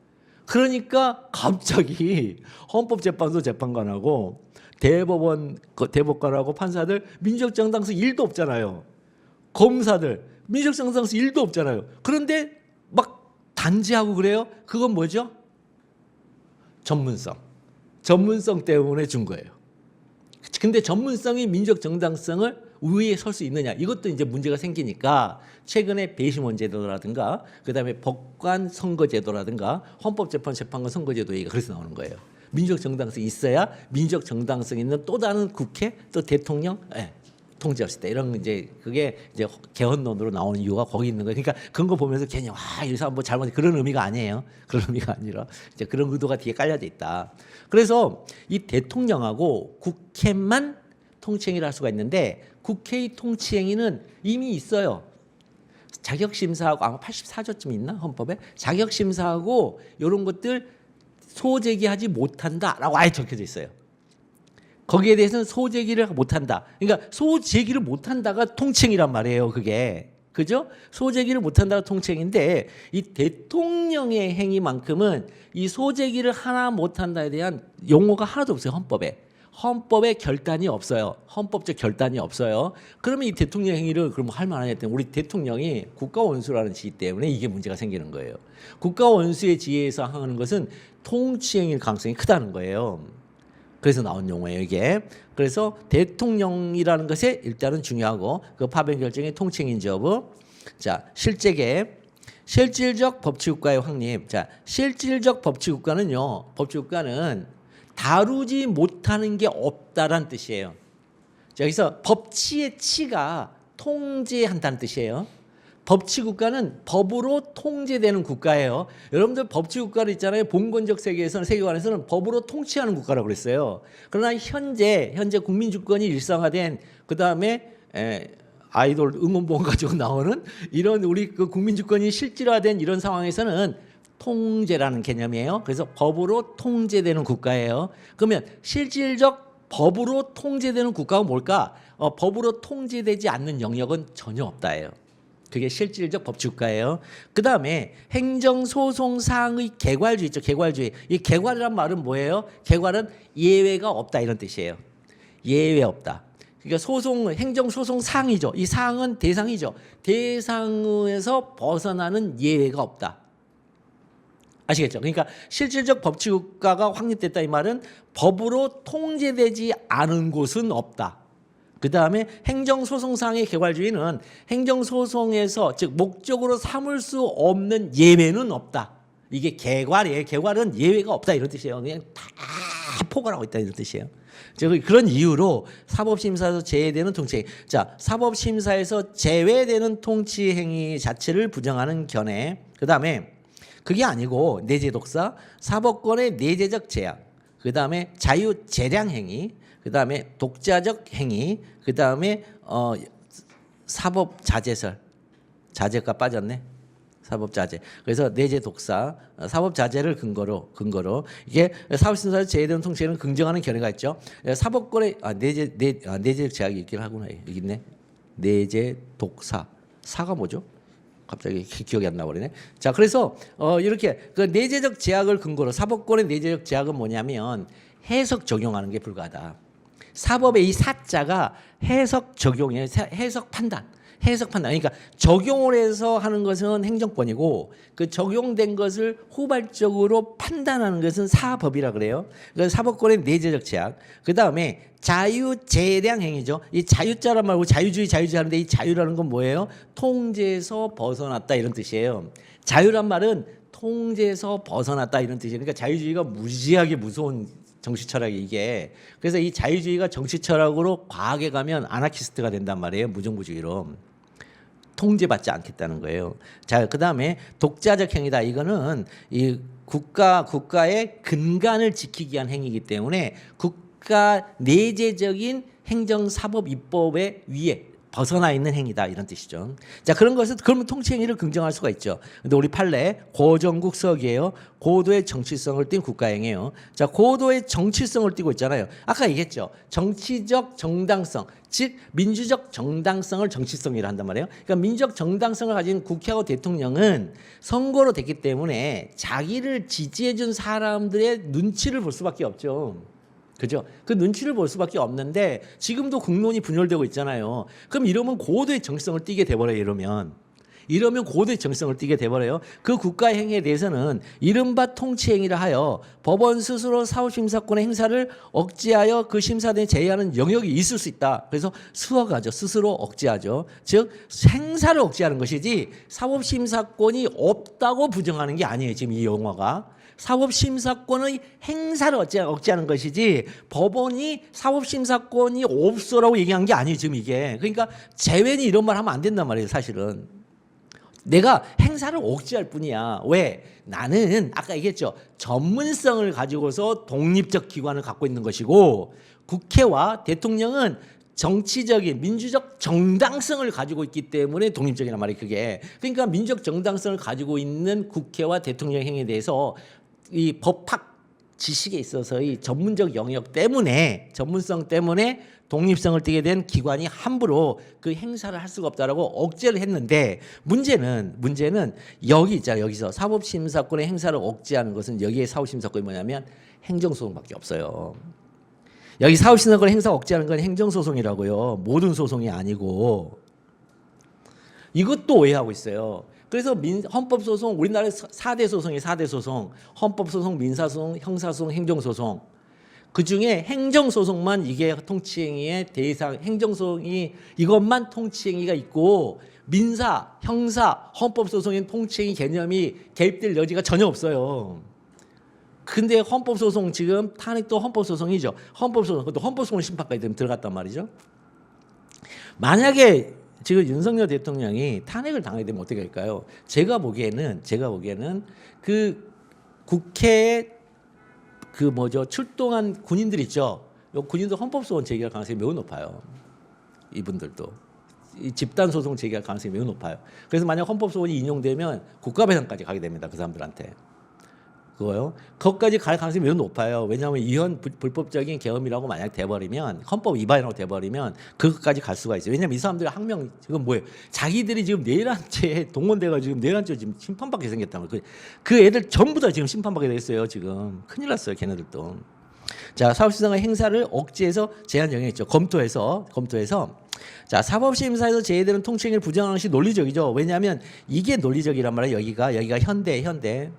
그러니까 갑자기 헌법재판소 재판관하고 대법관하고 판사들 민주적 정당성 1도 없잖아요. 검사들 민주적 정당성 1도 없잖아요. 그런데 막 단죄하고 그래요? 그건 뭐죠? 전문성 때문에 준 거예요. 근데 전문성이 민주적 정당성을 위에 설 수 있느냐? 이것도 이제 문제가 생기니까 최근에 배심원 제도라든가 그다음에 법관 선거제도라든가 헌법재판관 선거제도 얘기가 그래서 나오는 거예요. 민주적 정당성이 있어야 민주적 정당성 있는 또 다른 국회 또 대통령 통제할 수 있다. 이런 이제 그게 이제 개헌론으로 나오는 이유가 거기 있는 거예요. 그러니까 그런 거 보면서 괜히 이 사람 뭐 잘못 그런 의미가 아니에요. 그런 의미가 아니라 이제 그런 의도가 뒤에 깔려져 있다. 그래서 이 대통령하고 국회만 통치행위를 할 수가 있는데 국회의 통치행위는 이미 있어요. 자격심사하고 아마 84조쯤 있나 헌법에 자격심사하고 이런 것들 소제기하지 못한다라고 아예 적혀져 있어요. 거기에 대해서는 소제기를 못한다. 그러니까 소제기를 못한다가 통치행위란 말이에요. 그게. 그죠? 소제기를 못한다가 통치행위인데 이 대통령의 행위만큼은 이 소제기를 하나 못한다에 대한 용어가 하나도 없어요. 헌법에 결단이 없어요. 헌법적 결단이 없어요. 그러면 이 대통령 행위를 그럼 할 만하냐 했더니 우리 대통령이 국가원수라는 지위 때문에 이게 문제가 생기는 거예요. 국가원수의 지위에서 하는 것은 통치행위일 가능성이 크다는 거예요. 그래서 나온 용어예요, 이게. 그래서 대통령이라는 것에 일단은 중요하고 그 파변 결정의 통치행위인지 여부. 자, 실제계 실질적 법치국가의 확립. 자, 실질적 법치국가는요. 법치국가는 다루지 못하는 게 없다란 뜻이에요. 자, 여기서 법치의 치가 통제한다는 뜻이에요. 법치 국가는 법으로 통제되는 국가예요. 여러분들 법치 국가를 있잖아요. 봉건적 세계에서는 세계관에서는 법으로 통치하는 국가라고 그랬어요. 그러나 현재 국민 주권이 일상화된 그다음에 아이돌 응원봉 가지고 나오는 이런 우리 그 국민 주권이 실질화된 이런 상황에서는 통제라는 개념이에요. 그래서 법으로 통제되는 국가예요. 그러면 실질적 법으로 통제되는 국가가 뭘까? 법으로 통제되지 않는 영역은 전혀 없다예요. 그게 실질적 법치국가예요. 그 다음에 행정소송상의 개괄주의 있죠. 개괄주의. 이 개괄이란 말은 뭐예요? 개괄은 예외가 없다 이런 뜻이에요. 예외 없다. 그러니까 행정소송상이죠. 이 상은 대상이죠. 대상에서 벗어나는 예외가 없다. 아시겠죠? 그러니까 실질적 법치국가가 확립됐다 이 말은 법으로 통제되지 않은 곳은 없다. 그 다음에 행정소송상의 개괄주의는 행정소송에서 즉 목적으로 삼을 수 없는 예외는 없다. 이게 개괄이에요. 개괄은 예외가 없다 이런 뜻이에요. 그냥 다 포괄하고 있다 이런 뜻이에요. 그런 이유로 사법심사에서 제외되는 통치행위. 자, 사법심사에서 제외되는 통치행위 자체를 부정하는 견해. 그 다음에 그게 아니고 내재독사, 사법권의 내재적 제약, 그 다음에 자유재량행위, 그 다음에 독자적 행위, 그 다음에 사법자재설, 자재가 빠졌네. 사법자재. 그래서 내재독사, 사법자재를 근거로 이게 사법심사에서 제외되는 통치에는 긍정하는 견해가 있죠. 사법권의 내재적 제약이 있긴 하구나. 여기 있네. 내재독사. 사가 뭐죠? 갑자기 기억이 안 나버리네. 자, 그래서 이렇게 그 내재적 제약을 근거로 사법권의 내재적 제약은 뭐냐면 해석 적용하는 게 불가하다. 사법의 이 사자가 해석 적용이에요. 해석 판단. 그러니까 적용을 해서 하는 것은 행정권이고 그 적용된 것을 후발적으로 판단하는 것은 사법이라 그래요. 그래서 사법권의 내재적 제약. 그 다음에 자유재량 행위죠. 이 자유자란 말고 자유주의 하는데 이 자유라는 건 뭐예요? 통제에서 벗어났다 이런 뜻이에요. 자유란 말은 통제에서 벗어났다 이런 뜻이에요. 그러니까 자유주의가 무지하게 무서운 정치 철학이 이게. 그래서 이 자유주의가 정치 철학으로 과하게 가면 아나키스트가 된단 말이에요. 무정부주의로. 통제받지 않겠다는 거예요. 자, 그다음에 독자적 행위다. 이거는 이 국가의 근간을 지키기 위한 행위이기 때문에 국가 내재적인 행정사법 입법의 위에 벗어나 있는 행위다 이런 뜻이죠. 자, 그런 것은 그러면 통치행위를 긍정할 수가 있죠. 근데 우리 판례 고정국 서기예요. 고도의 정치성을 띈 국가행위예요. 자, 고도의 정치성을 띠고 있잖아요. 아까 얘기했죠. 정치적 정당성, 즉 민주적 정당성을 정치성이라 한단 말이에요. 그러니까 민주적 정당성을 가진 국회하고 대통령은 선거로 됐기 때문에 자기를 지지해 준 사람들의 눈치를 볼 수밖에 없죠. 그죠? 그 눈치를 볼 수밖에 없는데 지금도 국론이 분열되고 있잖아요. 그럼 이러면 고도의 정치성을 띠게 돼버려요. 이러면 고도의 정치성을 띠게 돼버려요. 그 국가 행위에 대해서는 이른바 통치행위를 하여 법원 스스로 사후심사권의 행사를 억제하여 그 심사대에 제의하는 영역이 있을 수 있다. 그래서 수어가죠. 스스로 억제하죠. 즉 행사를 억제하는 것이지 사법심사권이 없다고 부정하는 게 아니에요. 지금 이 용어가. 사법심사권의 행사를 억제하는 것이지 법원이 사법심사권이 없어라고 얘기한 게 아니에요. 지금 이게. 그러니까 재wen이 이런 말 하면 안 된단 말이에요. 사실은. 내가 행사를 억제할 뿐이야. 왜? 나는 아까 얘기했죠. 전문성을 가지고서 독립적 기관을 갖고 있는 것이고 국회와 대통령은 정치적인 민주적 정당성을 가지고 있기 때문에 독립적이란 말이에요. 그게. 그러니까 민주적 정당성을 가지고 있는 국회와 대통령 행위에 대해서 이 법학 지식에 있어서의 전문적 영역 때문에 전문성 때문에 독립성을 띠게 된 기관이 함부로 그 행사를 할 수가 없다라고 억제를 했는데 문제는 여기 있잖아요. 여기서 사법심사권의 행사를 억제하는 것은 여기에 사법심사권이 뭐냐면 행정소송밖에 없어요. 여기 사법심사권 행사 억제하는 건 행정소송이라고요. 모든 소송이 아니고. 이것도 오해하고 있어요. 그래서 헌법소송, 우리나라에 4대 소송이에요. 4대 소송. 헌법소송, 민사소송, 형사소송, 행정소송. 그중에 행정소송만 이게 통치행위의 대상, 행정소송이 이것만 통치행위가 있고 민사, 형사, 헌법소송인 통치행위 개념이 개입될 여지가 전혀 없어요. 근데 헌법소송 지금 탄핵도 헌법소송이죠. 헌법소송, 그것도 헌법소송 심판까지 들어갔단 말이죠. 만약에 지금 윤석열 대통령이 탄핵을 당하게 되면 어떻게 할까요? 제가 보기에는 그 국회에 그 출동한 군인들 있죠. 요 군인들 헌법소원 제기할 가능성이 매우 높아요. 이분들도 이 집단 소송 제기할 가능성이 매우 높아요. 그래서 만약 헌법소원이 인용되면 국가배상까지 가게 됩니다. 그 사람들한테. 그거요. 거기까지 갈 가능성이 매우 높아요. 왜냐하면 이현 불법적인 계엄이라고 만약 돼버리면 헌법 위반이라고 돼버리면 그것까지 갈 수가 있어요. 왜냐하면 이 사람들이 항명 지금 뭐예요? 자기들이 지금 내란죄에 동원돼가지고 지금 내란죄 지금 심판받게 생겼다는 거예요. 그 애들 전부 다 지금 심판받게 됐어요. 지금 큰일 났어요. 걔네들도. 자, 사법시장의 행사를 억제해서 제한 영역있죠. 검토해서 자, 사법시험사에서 제외되는 통치행위를 부정하는 것이 논리적이죠. 왜냐하면 이게 논리적이란 말이에요. 여기가 현대.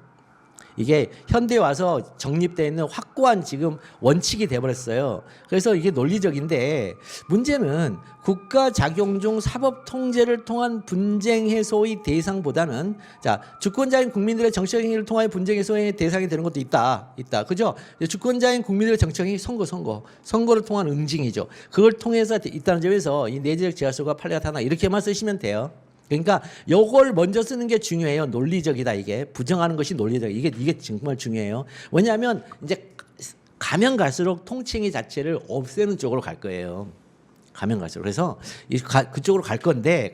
이게 현대에 와서 정립되어 있는 확고한 지금 원칙이 돼버렸어요. 그래서 이게 논리적인데 문제는 국가 작용 중 사법 통제를 통한 분쟁 해소의 대상보다는 자, 주권자인 국민들의 정치적 행위를 통하여 분쟁 해소의 대상이 되는 것도 있다. 그죠? 주권자인 국민들의 정치적 행위 선거를 통한 응징이죠. 그걸 통해서 있다는 점에서 이 내재적 제하소가 판례가 타나 이렇게만 쓰시면 돼요. 그러니까 요걸 먼저 쓰는 게 중요해요. 논리적이다 이게. 부정하는 것이 논리적. 이게 정말 중요해요. 왜냐하면 이제 가면 갈수록 통칭이 자체를 없애는 쪽으로 갈 거예요. 가면 갈수록. 그래서 그쪽으로 갈 건데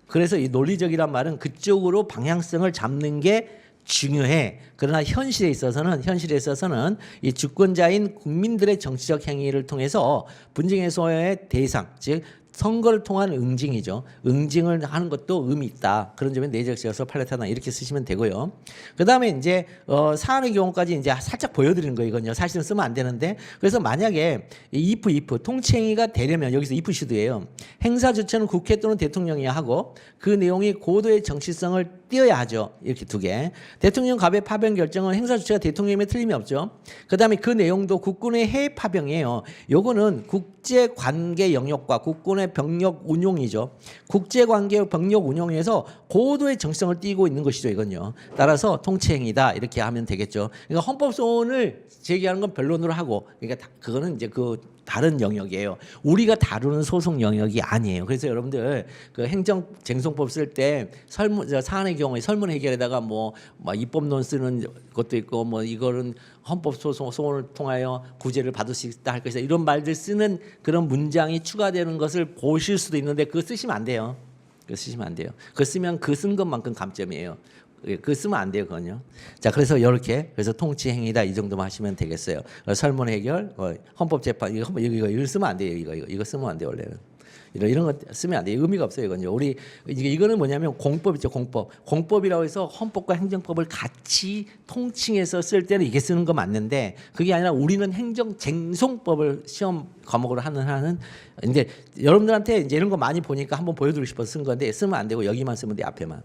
그래서 이 논리적이란 말은 그쪽으로 방향성을 잡는 게 중요해. 그러나 현실에 있어서는 이 주권자인 국민들의 정치적 행위를 통해서 분쟁 해소의 대상, 즉 선거를 통한 응징이죠. 응징을 하는 것도 의미 있다. 그런 점에 내재적 제하소 판례타나 이렇게 쓰시면 되고요. 그다음에 이제 사안의 경우까지 이제 살짝 보여드리는 거예요. 이건요. 사실은 쓰면 안 되는데. 그래서 만약에 if 통치행위가 되려면 여기서 if should예요. 행사 주체는 국회 또는 대통령이 하고 그 내용이 고도의 정치성을 띄어야 하죠. 이렇게 두 개. 대통령 갑의 파병 결정은 행사 주체가 대통령임에 틀림이 없죠. 그다음에 그 내용도 국군의 해외 파병이에요. 요거는 국제 관계 영역과 국군의 병력 운용이죠. 국제관계 병력 운용에서 고도의 정성을 띠고 있는 것이죠. 이건요. 따라서 통치행위다 이렇게 하면 되겠죠. 그러니까 헌법소원을 제기하는 건 변론으로 하고, 그러니까 그거는 이제 그 다른 영역이에요. 우리가 다루는 소송 영역이 아니에요. 그래서 여러분들 그 행정쟁송법 쓸 때 사안의 경우에 설문 해결에다가 뭐 입법론 쓰는 것도 있고 뭐 이거는 헌법소송을 통하여 구제를 받을 수 있다 할 것이다 이런 말들 쓰는 그런 문장이 추가되는 것을 보실 수도 있는데 그거 쓰시면 안 돼요. 그거 쓰면 그 쓴 것만큼 감점이에요. 그거 쓰면 안 돼요, 그건요. 자, 그래서 그래서 통치행위다 이 정도만 하시면 되겠어요. 설문 해결, 헌법재판 이거 쓰면 안 돼요. 이거 쓰면 안 돼요, 원래는. 이런 거 쓰면 안 돼요. 의미가 없어요, 이건요. 이거는 뭐냐면 공법이죠, 공법. 공법이라고 해서 헌법과 행정법을 같이 통칭해서 쓸 때는 이게 쓰는 거 맞는데 그게 아니라 우리는 행정쟁송법을 시험 과목으로 하는. 근데 여러분들한테 이제 이런 거 많이 보니까 한번 보여드리고 싶어서 쓴 건데 쓰면 안 되고 여기만 쓰면 돼, 앞에만.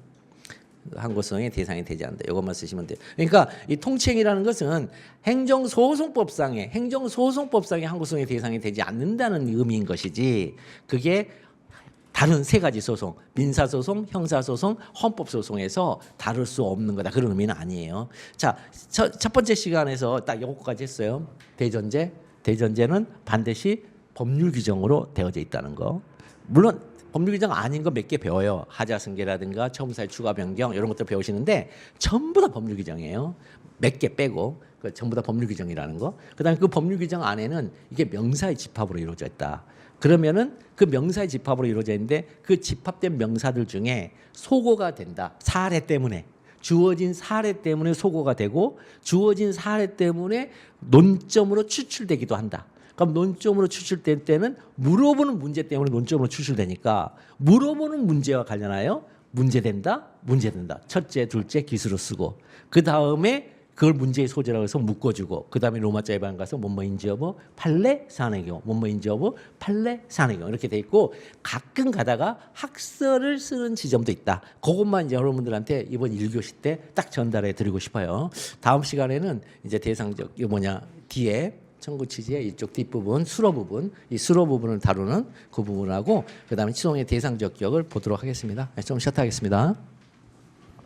항고성의 대상이 되지 않는다. 이것만 쓰시면 돼요. 그러니까 이 통치행위라는 것은 행정소송법상의 항고성의 대상이 되지 않는다는 의미인 것이지 그게 다른 세 가지 소송, 민사소송, 형사소송, 헌법소송에서 다룰 수 없는 거다. 그런 의미는 아니에요. 자, 첫 번째 시간에서 딱 이것까지 했어요. 대전제는 반드시 법률 규정으로 되어져 있다는 거. 물론 법률 규정 아닌 거 몇 개 배워요. 하자승계라든가 처음사의 추가 변경 이런 것들 배우시는데 전부 다 법률 규정이에요. 몇 개 빼고 전부 다 법률 규정이라는 거. 그다음에 그 법률 규정 안에는 이게 명사의 집합으로 이루어져 있다. 그러면은 그 명사의 집합으로 이루어져 있는데 그 집합된 명사들 중에 소고가 된다. 사례 때문에. 주어진 사례 때문에 소고가 되고 주어진 사례 때문에 논점으로 추출되기도 한다. 그럼 논점으로 추출될 때는 물어보는 문제 때문에 논점으로 추출되니까 물어보는 문제와 관련하여 문제된다. 첫째, 둘째 기수로 쓰고 그 다음에 그걸 문제의 소재라고 해서 묶어주고 그 다음에 로마자에 가서 뭐뭐인지 여부 판례 사안의 경우 뭐뭐인지 여부 판례 사안의 경우 이렇게 돼 있고 가끔 가다가 학설을 쓰는 지점도 있다. 그것만 이제 여러분들한테 이번 1교시 때 딱 전달해 드리고 싶어요. 다음 시간에는 이제 대상적 뒤에 청구 취지의 이쪽 뒷부분, 수로 부분, 이 수로 부분을 다루는 그 부분하고 그다음에 치송의 대상적 기억을 보도록 하겠습니다. 좀 쉬었다 하겠습니다.